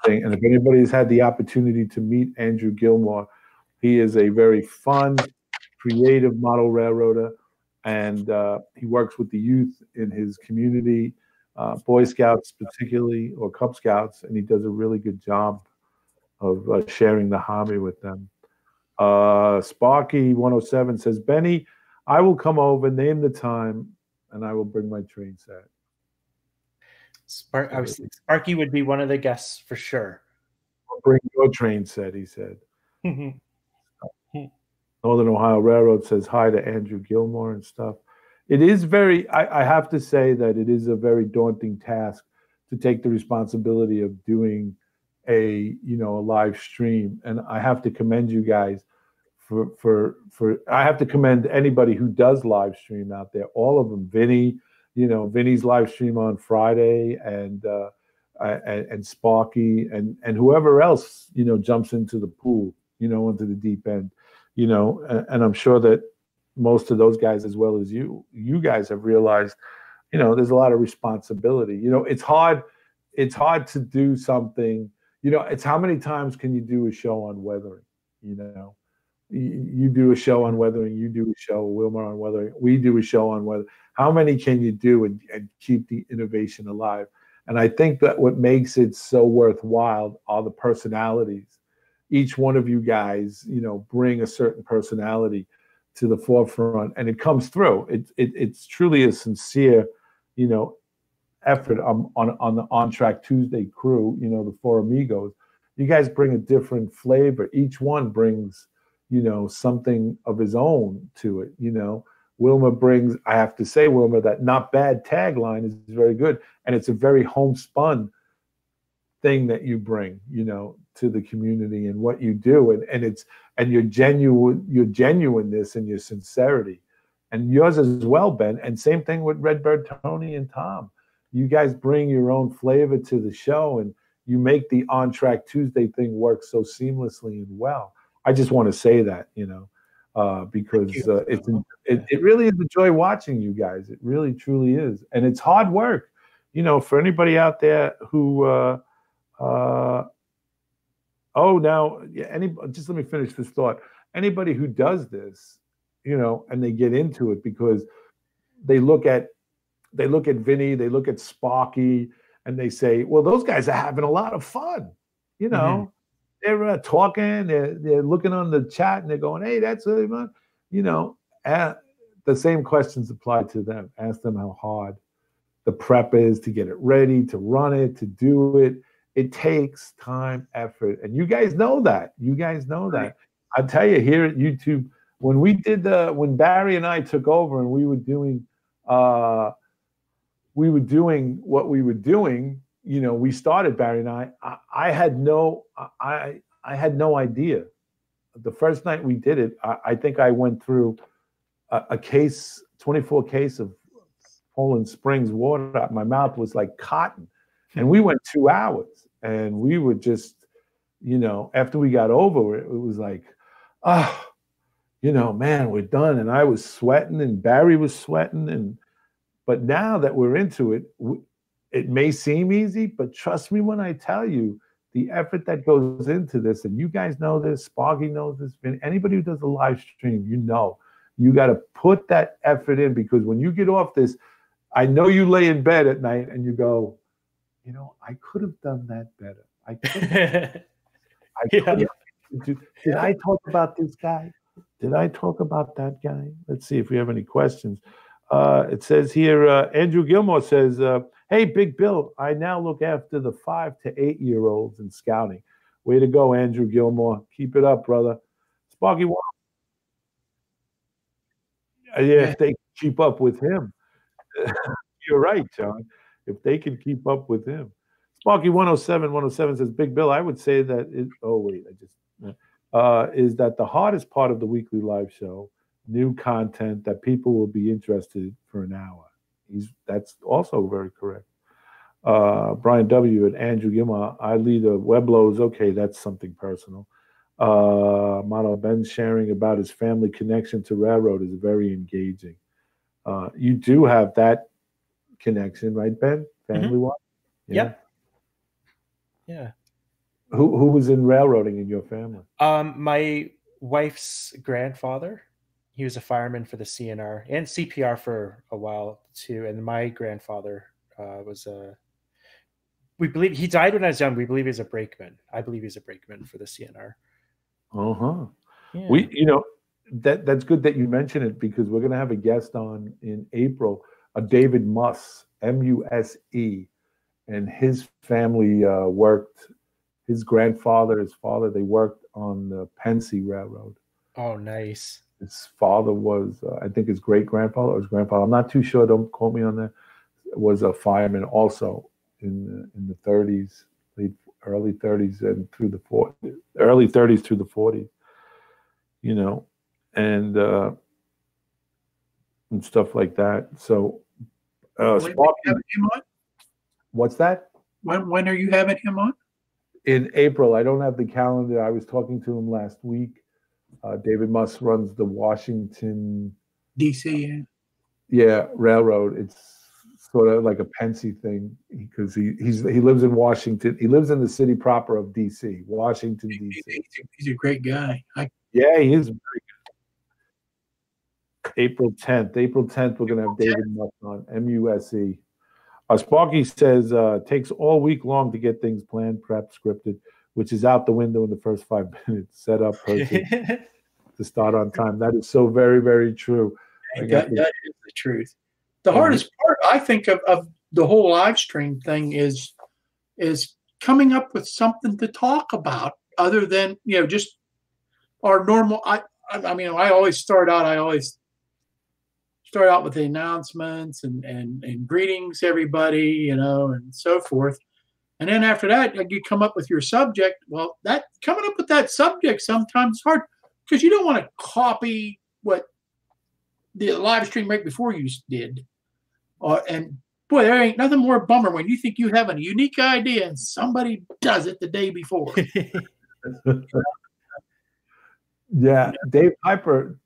and if anybody's had the opportunity to meet Andrew Gilmore, he is a very fun, creative model railroader, and he works with the youth in his community, Boy Scouts particularly, or Cub Scouts, and he does a really good job of sharing the hobby with them. Sparky107 says, Benny, I will come over, name the time, and I will bring my train set. Sparky would be one of the guests for sure. I'll bring your train set, he said. Northern Ohio Railroad says hi to Andrew Gilmore and stuff. It is very, I have to say that it is a very daunting task to take the responsibility of doing a live stream. And I have to commend you guys for I have to commend anybody who does live stream out there, all of them. Vinny, Vinny's live stream on Friday, and Sparky, and whoever else, jumps into the pool, into the deep end, and I'm sure that most of those guys, as well as you guys, have realized, there's a lot of responsibility. It's hard to do something, it's how many times can you do a show on weathering, you do a show on weathering, you do a show, Wilmer, on weathering, we do a show on weather. How many can you do and keep the innovation alive? And I think that what makes it so worthwhile are the personalities. Each one of you guys, bring a certain personality to the forefront, and it comes through. It's truly a sincere, effort on the On Track Tuesday crew, the four amigos. You guys bring a different flavor. Each one brings, something of his own to it, Wilmer brings, I have to say, Wilmer, that not bad tagline is very good. And it's a very homespun thing that you bring, to the community and what you do. And your genuineness and your sincerity. And yours as well, Ben. And same thing with Redbird, Tony, and Tom. You guys bring your own flavor to the show, and you make the On Track Tuesday thing work so seamlessly and well. I just want to say that, because it really is a joy watching you guys. It really, truly is. And it's hard work, for anybody out there who, just let me finish this thought. Anybody who does this, and they get into it because they look at Vinny, they look at Sparky, and they say, well, those guys are having a lot of fun, They're talking, they're looking on the chat, and they're going, hey, that's really fun. The same questions apply to them. Ask them how hard the prep is to get it ready, to run it, to do it. It takes time, effort. And you guys know that. I tell you, here at YouTube, when when Barry and I took over and we were doing what we were doing, we started, Barry and I had no idea. The first night we did it, I think I went through a 24 case of Poland Springs water. My mouth was like cotton. And we went 2 hours, and we were just, after we got over it, it was like, man, we're done. And I was sweating, and Barry was sweating. But now that we're into it, it may seem easy, but trust me when I tell you the effort that goes into this, and you guys know this, Sparky knows this, anybody who does a live stream, you got to put that effort in, because when you get off this, I know you lay in bed at night and you go, I could have done that better. Did I talk about this guy? Did I talk about that guy? Let's see if we have any questions. It says here, Andrew Gilmore says, hey, Big Bill, I now look after the 5 to 8 year olds in scouting. Way to go, Andrew Gilmore. Keep it up, brother. Sparky, keep up with him. You're right, John. If they can keep up with him. Sparky 107 says, Big Bill, I would say that is that the hardest part of the weekly live show, new content that people will be interested for an hour. That's also very correct. Brian W. and Andrew Gilmar, I lead a Weblows. Okay, that's something personal. Mono Ben sharing about his family connection to railroad is very engaging. You do have that connection, right, Ben? Family wise? Yeah. Who was in railroading in your family? My wife's grandfather. He was a fireman for the CNR and CPR for a while too. And my grandfather was we believe he died when I was young. We believe he's a brakeman. I believe he's a brakeman for the CNR. Yeah. That's good that you mention it, because we're going to have a guest on in April, David Muss, M-U-S-E, and his family worked. His grandfather, his father, they worked on the Pensy Railroad. Oh, nice. His father was, I think his great-grandfather or his grandfather, I'm not too sure, don't quote me on that, was a fireman also in the 30s, early 30s and through the 40s, early 30s through the 40s, and stuff like that. So, what's that? When are you having him on? In April. I don't have the calendar. I was talking to him last week. David Muss runs the Washington DC. Yeah, railroad. It's sort of like a Pensy thing, because he lives in Washington. He lives in the city proper of DC, Washington DC. He's a great guy. Yeah, he is very good. April 10th, we're going to have David Muss on, M-U-S-E. Sparky says, takes all week long to get things planned, prepped, scripted, which is out the window in the first 5 minutes. Set up, purchase, to start on time. That is so very, very true. That is the truth. The hardest part, I think, of the whole live stream thing is coming up with something to talk about other than, just our normal. I always start out with the announcements and greetings, everybody, and so forth. And then after that, you come up with your subject. Well, coming up with that subject sometimes is hard, because you don't want to copy what the live stream right before you did. And boy, there ain't nothing more bummer when you think you have a unique idea and somebody does it the day before. Yeah, Dave Piper.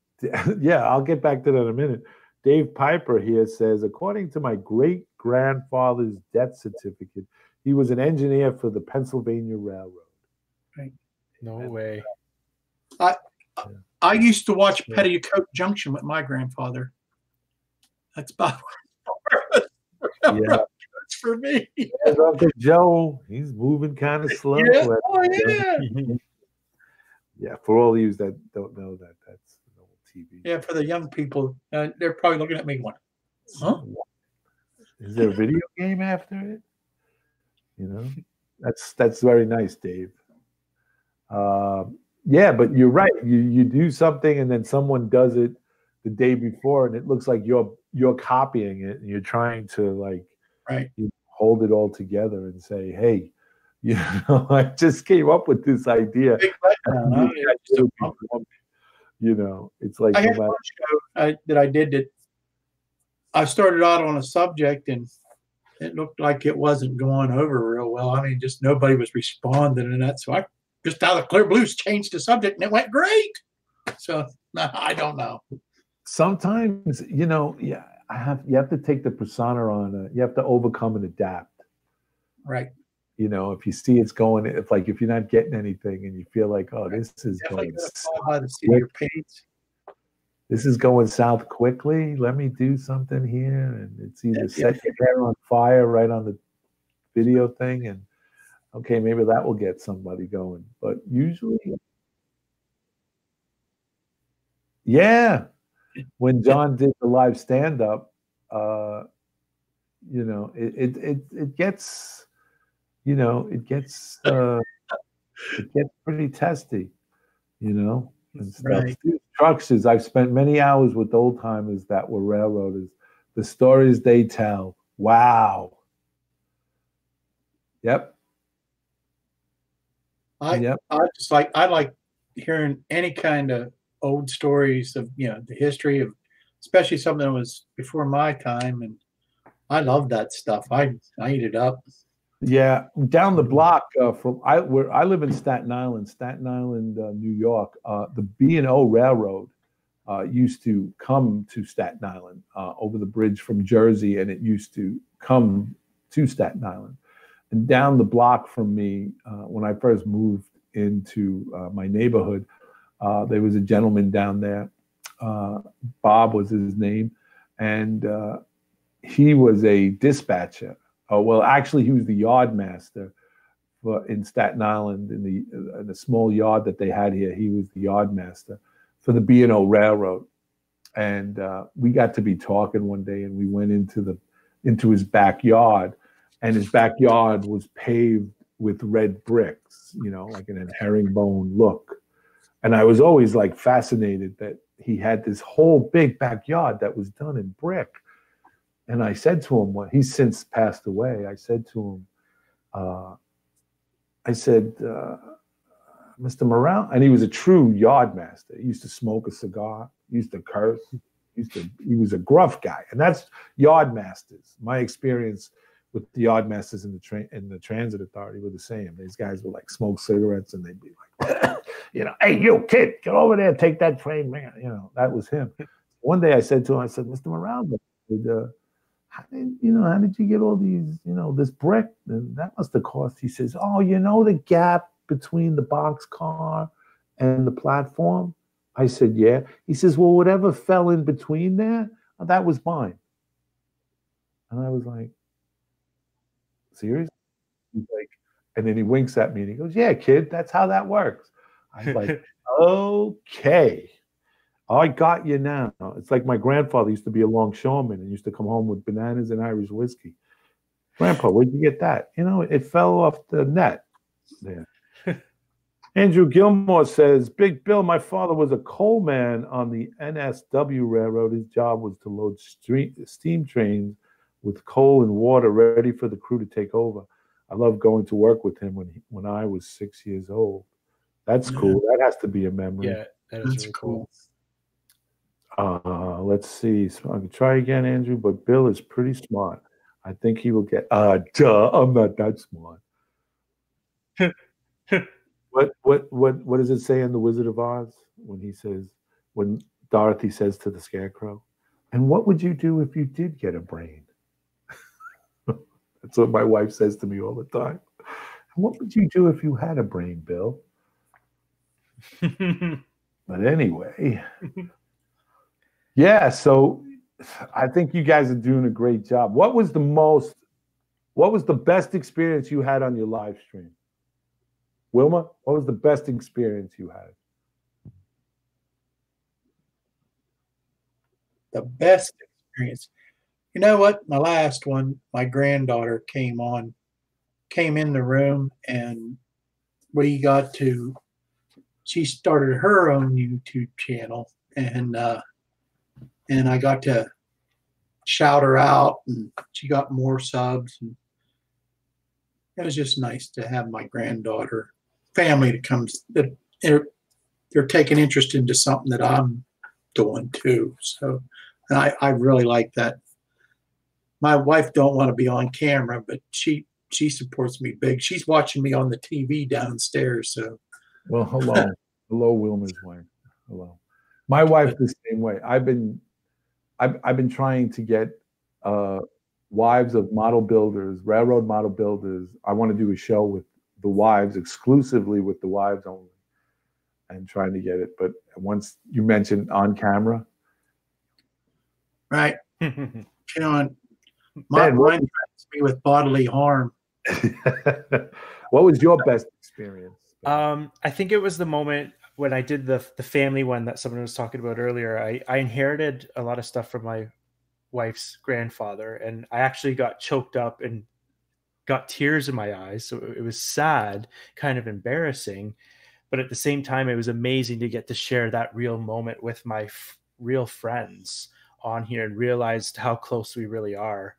Yeah, I'll get back to that in a minute. Dave Piper here says, according to my great-grandfather's death certificate, he was an engineer for the Pennsylvania Railroad. Right. No way. I used to watch Petticoat Junction with my grandfather. That's about it's for me. Uncle Joe, he's moving kind of slow. Yeah. Oh, yeah. Yeah, for all of you that don't know that, that's an old TV. Yeah, for the young people, they're probably looking at me going, huh? Is there a video game after it? That's very nice, Dave. Yeah, but you're right. You do something and then someone does it the day before, and it looks like you're copying it, and you're trying to hold it all together and say, hey, I just came up with this idea. It's like I had one show that I did that I started out on a subject and it looked like it wasn't going over real well. I mean, just nobody was responding and that. So I just out of clear blues changed the subject and it went great. So I don't know. Sometimes, you have to take the persona on. You have to overcome and adapt. Right. If you see it's going, if you're not getting anything and you feel like, oh, this is going by the seat of your pants. This is going south quickly. Let me do something here, and it's either set your hair on fire right on the video thing, and okay, maybe that will get somebody going. But usually, yeah, when John did the live stand-up, it gets. It gets pretty testy, and stuff. Right. These trucks is, I've spent many hours with old timers that were railroaders. The stories they tell. Wow. Yep. I like hearing any kind of old stories of, the history of, especially something that was before my time, and I love that stuff. I eat it up. Yeah, down the block from where I live in Staten Island, New York. The B&O Railroad used to come to Staten Island over the bridge from Jersey, and it used to come to Staten Island. And down the block from me, when I first moved into my neighborhood, there was a gentleman down there. Bob was his name, and he was a dispatcher. Oh, well, actually, he was the yard master in Staten Island in the small yard that they had here. He was the yard master for the B&O Railroad, and we got to be talking one day, and we went into his backyard, and his backyard was paved with red bricks, like an herringbone look. And I was always like fascinated that he had this whole big backyard that was done in brick. And I said to him, he's since passed away, I said to him, Mr. Morale, and he was a true yard master. He used to smoke a cigar, he used to curse, he was a gruff guy. And that's yard masters. My experience with the yard masters in the transit authority were the same. These guys would like smoke cigarettes, and they'd be like, hey, you kid, get over there, take that train, man. That was him. One day I said to him, Mr. Morale, how did you get all these, this brick? And that must have cost. He says, oh, the gap between the boxcar and the platform? I said, yeah. He says, well, whatever fell in between there, that was mine. And I was like, serious? He's like, and then he winks at me and he goes, yeah, kid, that's how that works. I was like, okay. I got you now. It's like my grandfather used to be a longshoreman and used to come home with bananas and Irish whiskey. Grandpa, where'd you get that? It fell off the net there. Andrew Gilmore says, Big Bill, my father was a coalman on the NSW Railroad. His job was to load steam trains with coal and water ready for the crew to take over. I loved going to work with him when I was 6 years old. That's cool. That has to be a memory. Yeah, that is really cool. Let's see. So I can try again, Andrew, but Bill is pretty smart. I think he will get. Duh! I'm not that smart. What does it say in The Wizard of Oz when Dorothy says to the Scarecrow, "And what would you do if you did get a brain?" That's what my wife says to me all the time. What would you do if you had a brain, Bill? But anyway. Yeah, so I think you guys are doing a great job. What was the best experience you had on your live stream? Wilmer, what was the best experience you had? The best experience. You know what? My last one, my granddaughter came in the room, and she started her own YouTube channel, and I got to shout her out, and she got more subs. And it was just nice to have my granddaughter family that they're taking interest into something that I'm doing too. So I really like that. My wife don't want to be on camera, but she supports me big. She's watching me on the TV downstairs. So, well, hello, Wilmer's wife. Hello, my wife the same way. I've been trying to get wives of model builders, railroad model builders. I want to do a show with the wives, exclusively with the wives only, and trying to get it. But once you mentioned on camera, right? My mind threatens me with bodily harm. What was your best experience? I think it was the moment when I did the family one that someone was talking about earlier. I inherited a lot of stuff from my wife's grandfather, and I actually got choked up and got tears in my eyes. So it was sad, kind of embarrassing. But at the same time, it was amazing to get to share that real moment with my real friends on here and realized how close we really are.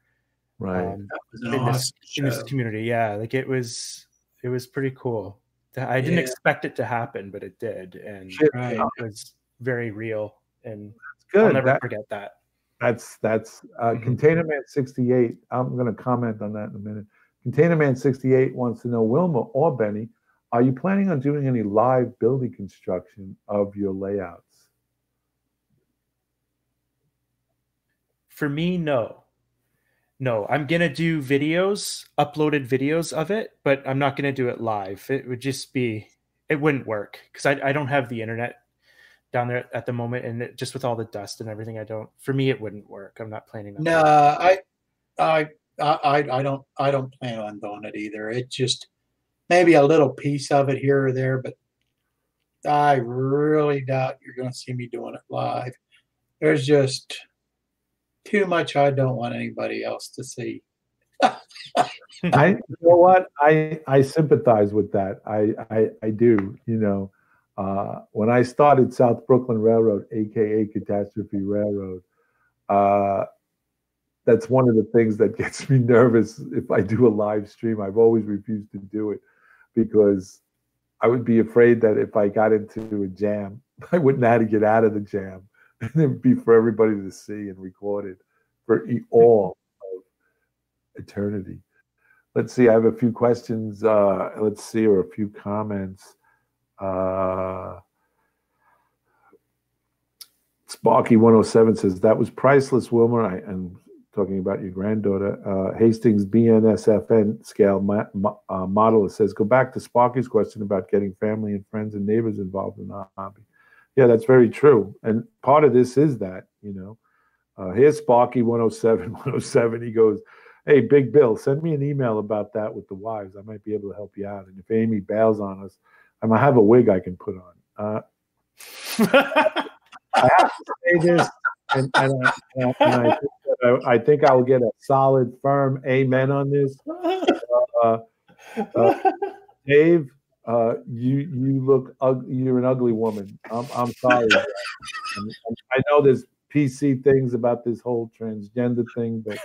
Right. That was an awesome in this show. community. Yeah, like it was pretty cool. I didn't expect it to happen, but it did, and Right. it was very real, and Good. I'll never forget that. That's Container Man 68. I'm going to comment on that in a minute. Container Man 68 wants to know, Wilmer or Benny, are you planning on doing any live building construction of your layouts? For me, no. I'm going to do videos, uploaded videos of it, but I'm not going to do it live. It would just be, it wouldn't work because I don't have the internet down there at the moment, and just with all the dust and everything, for me, it wouldn't work. I'm not planning on No, I don't plan on doing it either. It's just maybe a little piece of it here or there, but I really doubt you're going to see me doing it live. There's just too much I don't want anybody else to see. You know what? I sympathize with that. I do. You know, when I started South Brooklyn Railroad, aka Catastrophe Railroad, that's one of the things that gets me nervous if I do a live stream. I've always refused to do it because I would be afraid that if I got into a jam, I wouldn't know how to get out of the jam. And it'd be for everybody to see and record it for all of eternity. Let's see. I have a few questions. Let's see, or a few comments. Sparky 107 says, that was priceless, Wilmer. I'm talking about your granddaughter. Hastings BNSFN scale modeler says, go back to Sparky's question about getting family and friends and neighbors involved in the hobby. Yeah, that's very true. And part of this is that, you know. Here's Sparky 107. He goes, hey, Big Bill, send me an email about that with the wives. I might be able to help you out. And if Amy bails on us, I might have a wig I can put on. I have to say this, and I think I will get a solid, firm amen on this. Dave, you look ugly. You're an ugly woman. I'm sorry. I know there's PC things about this whole transgender thing, but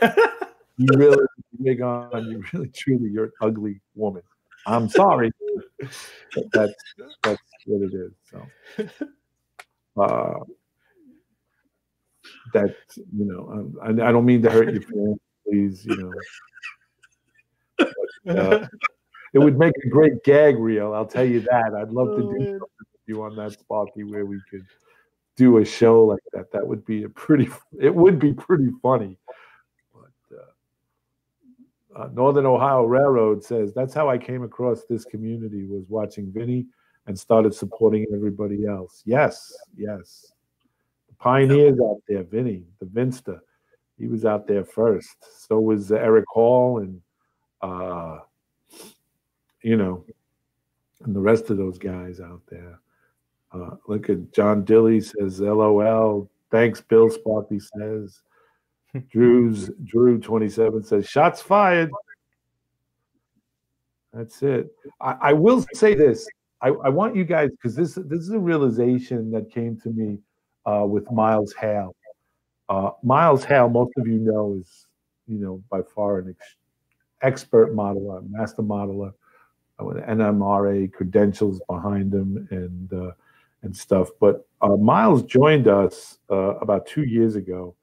you really big on. You really, truly, you're an ugly woman. I'm sorry. That's what it is. So, that, you know, I don't mean to hurt your feelings, please, you know. But, it would make a great gag reel, I'll tell you that. I'd love to do something with you on that, Sparky, where we could do a show like that. That would be it would be pretty funny. But Northern Ohio Railroad says, that's how I came across this community, was watching Vinny and started supporting everybody else. Yes. The pioneers out there, Vinny, the Vinster, he was out there first. So was Eric Hall and, you know, and the rest of those guys out there. Look at John Dilly says, LOL. Thanks, Bill, Sparky says. Drew 27 says, shots fired. That's it. I will say this. I want you guys, because this is a realization that came to me with Miles Hale. Miles Hale, most of you know, is, you know, by far an expert modeler, master modeler, with NMRA credentials behind him and stuff. But Miles joined us about 2 years ago.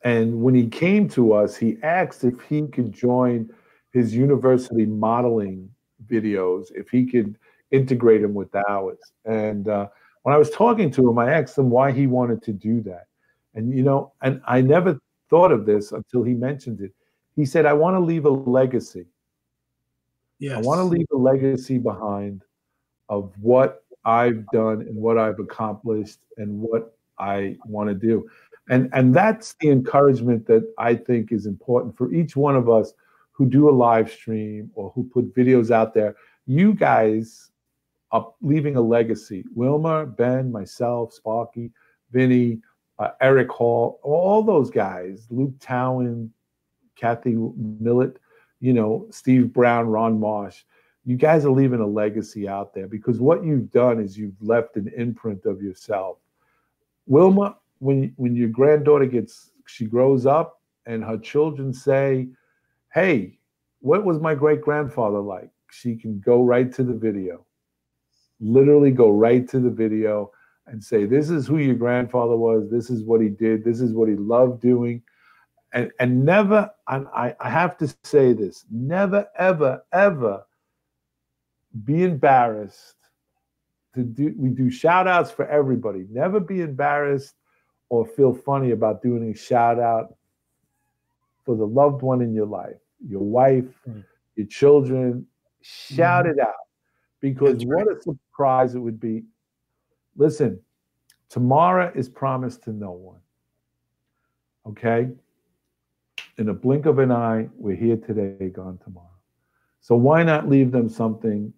And when he came to us, he asked if he could join his university modeling videos, if he could integrate them with ours. And when I was talking to him, I asked him why he wanted to do that. And, you know, and I never thought of this until he mentioned it. He said, I want to leave a legacy. Yes. I want to leave a legacy behind of what I've done and what I've accomplished and what I want to do. And that's the encouragement that I think is important for each one of us who do a live stream or who put videos out there. You guys are leaving a legacy. Wilmer, Ben, myself, Sparky, Vinny, Eric Hall, all those guys, Luke Towan, Kathy Millett, you know, Steve Brown, Ron Marsh. You guys are leaving a legacy out there because what you've done is you've left an imprint of yourself. Wilmer, when your granddaughter she grows up and her children say, hey, what was my great-grandfather like? She can go right to the video, literally go right to the video and say, this is who your grandfather was. This is what he did. This is what he loved doing. And never, I have to say this, never, ever, ever be embarrassed we do shout outs for everybody. Never be embarrassed or feel funny about doing a shout out for the loved one in your life, your wife, your children. Shout it out, because what a surprise it would be. Listen, tomorrow is promised to no one. Okay? In a blink of an eye, we're here today, gone tomorrow. So why not leave them something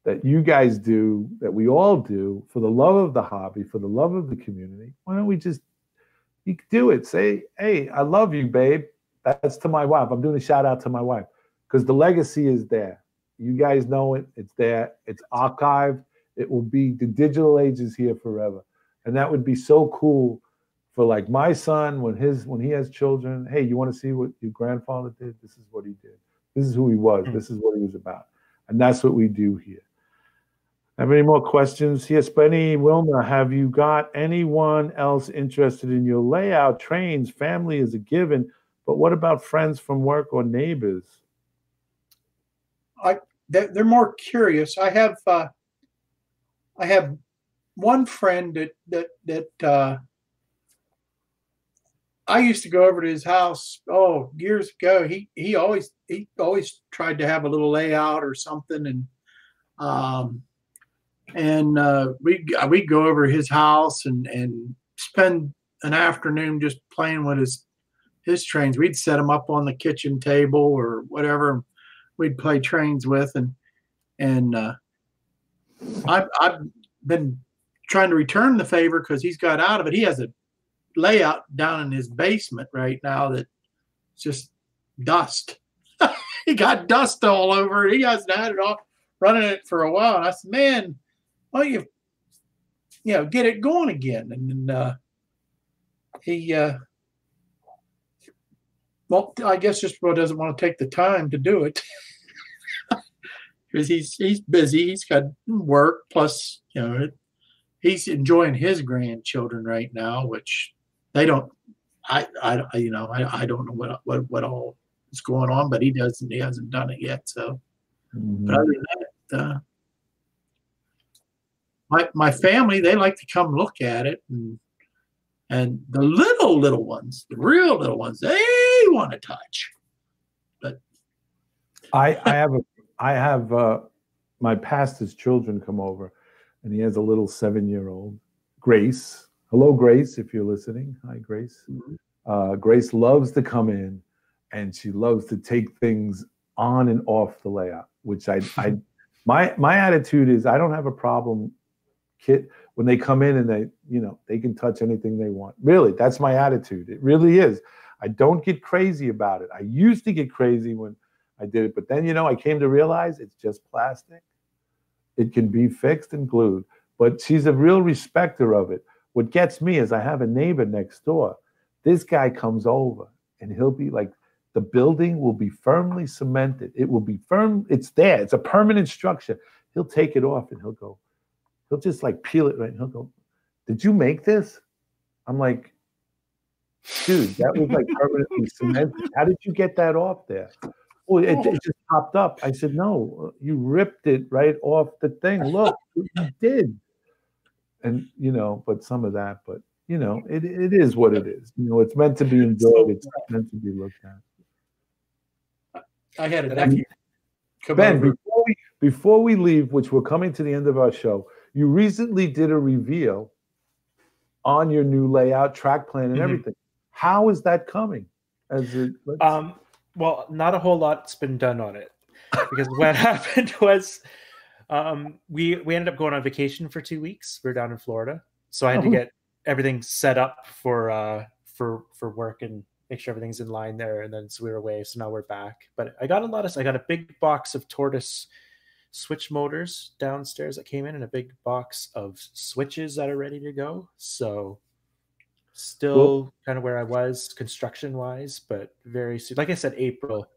that you guys do, that we all do, for the love of the hobby, for the love of the community? Why don't we just, you can do it. Say, hey, I love you, babe. That's to my wife. I'm doing a shout out to my wife, because the legacy is there. You guys know it. It's there. It's archived. It will be, the digital age is here forever. And that would be so cool for like my son, when he has children. Hey, you want to see what your grandfather did? This is what he did. This is who he was. This is what he was about. And that's what we do here. Have any more questions? Yes, Benny, Wilmer, have you got anyone else interested in your layout? Trains, family is a given, but what about friends from work or neighbors? They're more curious. I have one friend that I used to go over to his house, years ago. He always tried to have a little layout or something, and we'd go over his house and spend an afternoon just playing with his trains. We'd set them up on the kitchen table or whatever we'd play trains with, and I've been trying to return the favor because he's got out of it. He has a layout down in his basement right now that's just dust. He got dust all over it. He hasn't had it off running it for a while. And I said, man, why don't you get it going again? And he well, I guess just doesn't want to take the time to do it. Because he's busy. He's got work, plus he's enjoying his grandchildren right now, which they don't. I don't know what all is going on, but he hasn't done it yet. So, but other than that, my family, they like to come look at it, and the little ones, the real little ones, they want to touch. But I have my pastor's children come over, and he has a little 7-year-old, Grace. Hello, Grace, if you're listening. Hi, Grace. Grace loves to come in, and she loves to take things on and off the layout, which my attitude is, I don't have a problem, when they come in and they can touch anything they want. Really, that's my attitude. It really is. I don't get crazy about it. I used to get crazy when I did it, but then, I came to realize it's just plastic. It can be fixed and glued, but she's a real respecter of it. What gets me is I have a neighbor next door. This guy comes over and he'll be like, the building will be firmly cemented. It will be firm. It's there. It's a permanent structure. He'll take it off and he'll just like peel it, right? And he'll go, did you make this? I'm like, dude, that was like permanently cemented. How did you get that off there? Well, it just popped up. I said, no, you ripped it right off the thing. Look, you did. And, but some of that, but, it is what it is. It's meant to be enjoyed. It's not meant to be looked at. I had a nephew come Ben, over. Before we leave, which we're coming to the end of our show, you recently did a reveal on your new layout, track plan, and everything. How is that coming? Well, not a whole lot's been done on it, because what happened was we ended up going on vacation for 2 weeks. We were down in Florida, so I had to get everything set up for work and make sure everything's in line there. And then so we were away. So now we're back. But I got a big box of Tortoise switch motors downstairs that came in, and a big box of switches that are ready to go. So still kind of where I was construction wise, but very soon. Like I said, April.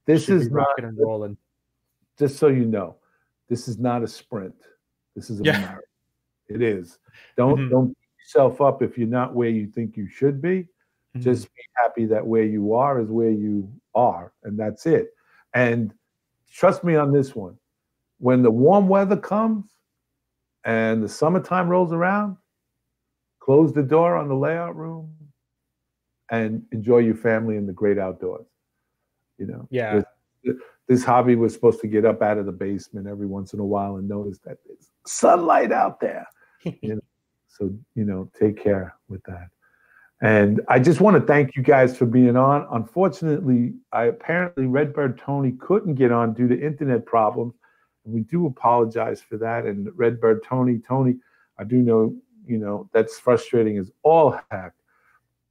This is rocking and rolling. Just so you know, this is not a sprint. This is a marathon. It is. Don't beat yourself up if you're not where you think you should be. Just be happy that where you are is where you are, and that's it. And trust me on this one. When the warm weather comes and the summertime rolls around, close the door on the layout room and enjoy your family in the great outdoors. You know, this hobby was supposed to get up out of the basement every once in a while and notice that there's sunlight out there. You know? So, you know, take care with that. And I just want to thank you guys for being on. Unfortunately, apparently Redbird Tony couldn't get on due to internet problems. And we do apologize for that. And Redbird Tony, I do know, you know, that's frustrating as all heck.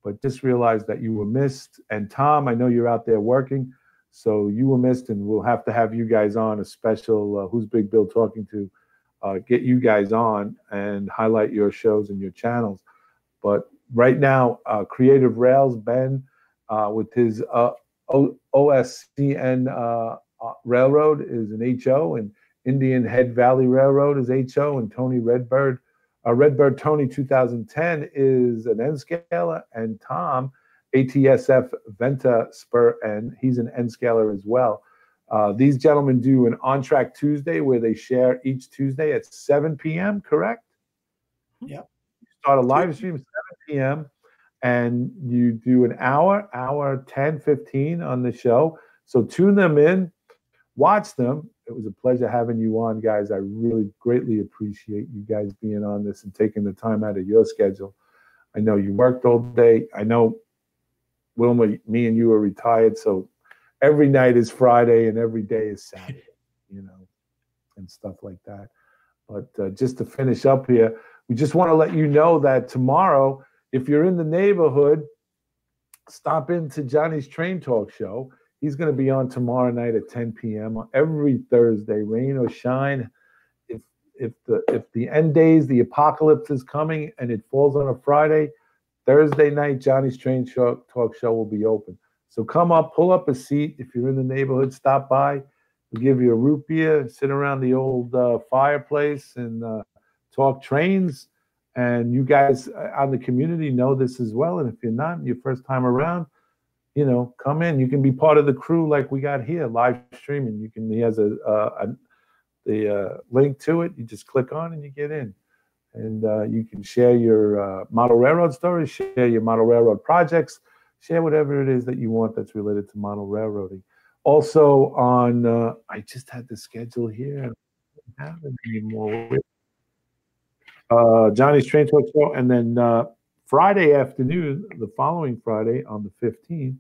But just realize that you were missed. And Tom, I know you're out there working. So you were missed, and we'll have to have you guys on a special Who's Big Bill Talking To, get you guys on and highlight your shows and your channels. But right now, Creative Rails, Ben, with his OSCN Railroad is an HO, and Indian Head Valley Railroad is HO, and Tony Redbird, Redbird Tony 2010 is an N scaler, and Tom, ATSF Venta Spur N, he's an N scaler as well. These gentlemen do an On Track Tuesday where they share each Tuesday at 7 p.m., correct? Yeah. You start a live stream at 7 p.m. and you do an hour 10, 15 on the show. So tune them in, watch them. It was a pleasure having you on, guys. I really greatly appreciate you guys being on this and taking the time out of your schedule. I know you worked all day. I know, Wilmer, me and you are retired, so every night is Friday and every day is Saturday, you know, and stuff like that. But just to finish up here, we just want to let you know that tomorrow, if you're in the neighborhood, stop into Johnny's Train Talk show. He's going to be on tomorrow night at 10 p.m. every Thursday, rain or shine. If the end days, the apocalypse is coming and it falls on a Friday, Thursday night, Johnny's Train Talk show will be open. So come up, pull up a seat. If you're in the neighborhood, stop by. We'll give you a root beer, sit around the old fireplace and talk trains. And you guys on the community know this as well. And if you're not, your first time around, you know, come in. You can be part of the crew like we got here, live streaming. You can. He has the link to it. You just click on and you get in. And you can share your model railroad stories, share your model railroad projects, share whatever it is that you want that's related to model railroading. Also on, I just had the schedule here. I don't have it anymore. Johnny's Train Talk Show. And then Friday afternoon, the following Friday on the 15th,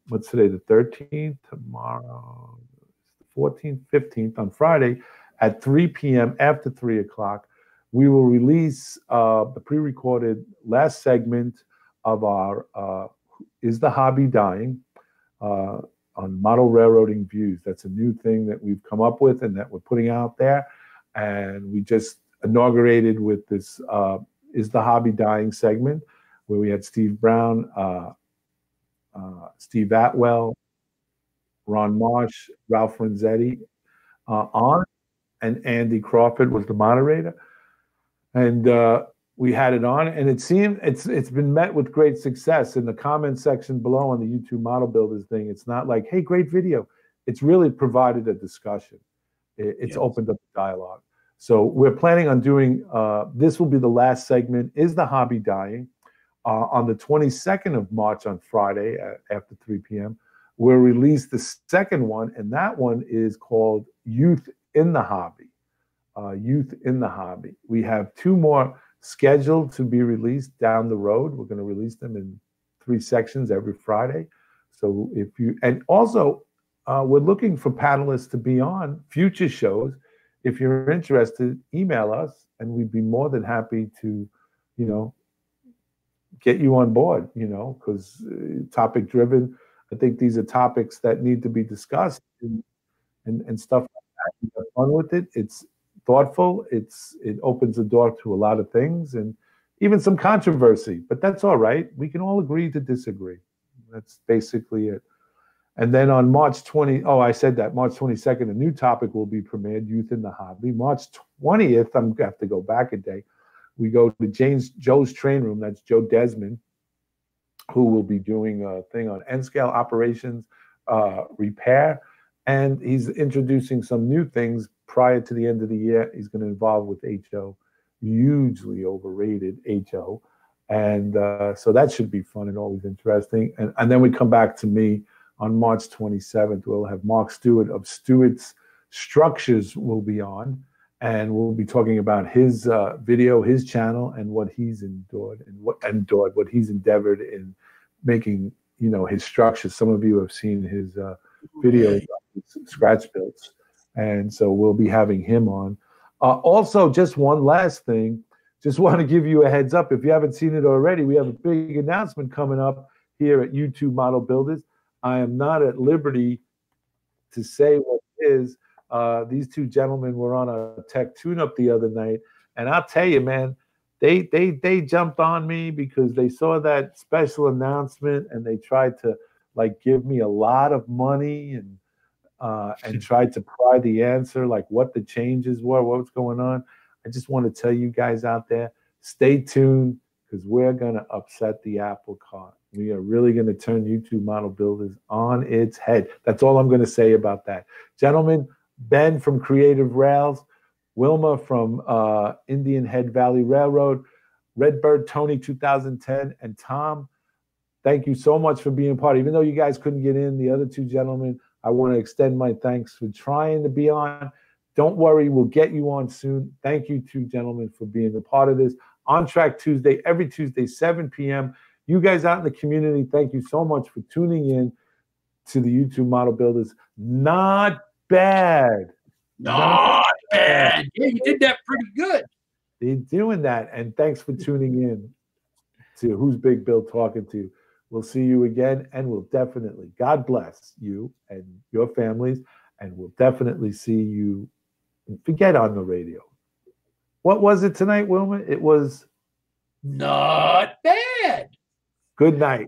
what's today, the 13th? Tomorrow, the 14th, 15th, on Friday at 3 p.m. after 3 o'clock, we will release the pre-recorded last segment of our Is the Hobby Dying? On model railroading views. That's a new thing that we've come up with and that we're putting out there. And we just inaugurated with this Is the Hobby Dying segment, where we had Steve Brown, Steve Atwell, Ron Marsh, Ralph Renzetti on, and Andy Crawford was the moderator. And we had it on, and it seemed it's been met with great success. In the comment section below on the YouTube Model Builders thing, it's not like, hey, great video. It's really provided a discussion. It's opened up dialogue. So we're planning on doing, this will be the last segment, Is the Hobby Dying? On the 22nd of March on Friday after 3 p.m. We'll release the second one, and that one is called Youth in the Hobby. Youth in the Hobby. We have 2 more scheduled to be released down the road. We're going to release them in 3 sections every Friday. So if you, and also we're looking for panelists to be on future shows. If you're interested, email us and we'd be more than happy to, you know, get you on board, because topic driven. I think these are topics that need to be discussed and stuff like that. You have fun with it. It's thoughtful. It opens the door to a lot of things and even some controversy. But that's all right. We can all agree to disagree. That's basically it. And then on March 20, I said that March 22nd, a new topic will be premiered, Youth in the Hobby. March 20th, I'm gonna have to go back a day. We go to Joe's Train Room. That's Joe Desmond, who will be doing a thing on N-scale operations, repair, and he's introducing some new things prior to the end of the year. He's going to involve with HO, hugely overrated HO, and so that should be fun and always interesting. And then we come back to me on March 27th. We'll have Mark Stewart of Stewart's Structures will be on, and we'll be talking about his video, his channel, and what he's what he's endeavored in making, his structures. Some of you have seen his videos, scratch builds, and so we'll be having him on. Also, just one last thing, just want to give you a heads up. If you haven't seen it already, we have a big announcement coming up here at YouTube Model Builders. I am not at liberty to say what it is. These two gentlemen were on a tech tune-up the other night, and I'll tell you, man, they jumped on me because they saw that special announcement and they tried to give me a lot of money and tried to pry the answer, like what the changes were, what's going on. I just want to tell you guys out there, stay tuned because we're gonna upset the apple cart. We are really going to turn YouTube Model Builders on its head. That's all I'm going to say about that. Gentlemen, Ben from Creative Rails, Wilmer from Indian Head Valley Railroad, Redbird Tony 2010, and Tom, thank you so much for being part. Even though you guys couldn't get in, the other two gentlemen, I want to extend my thanks for trying to be on. Don't worry, we'll get you on soon. Thank you two gentlemen for being a part of this. On Track Tuesday, every Tuesday, 7 p.m. You guys out in the community, thank you so much for tuning in to the YouTube Model Builders. Not bad. Not bad. Yeah, you did that pretty good. They're doing that. And thanks for tuning in to Who's Big Bill Talking to You. We'll see you again, and we'll definitely, God bless you and your families, and we'll definitely see you, forget on the radio. What was it tonight, Wilmer? It was not bad. Good night.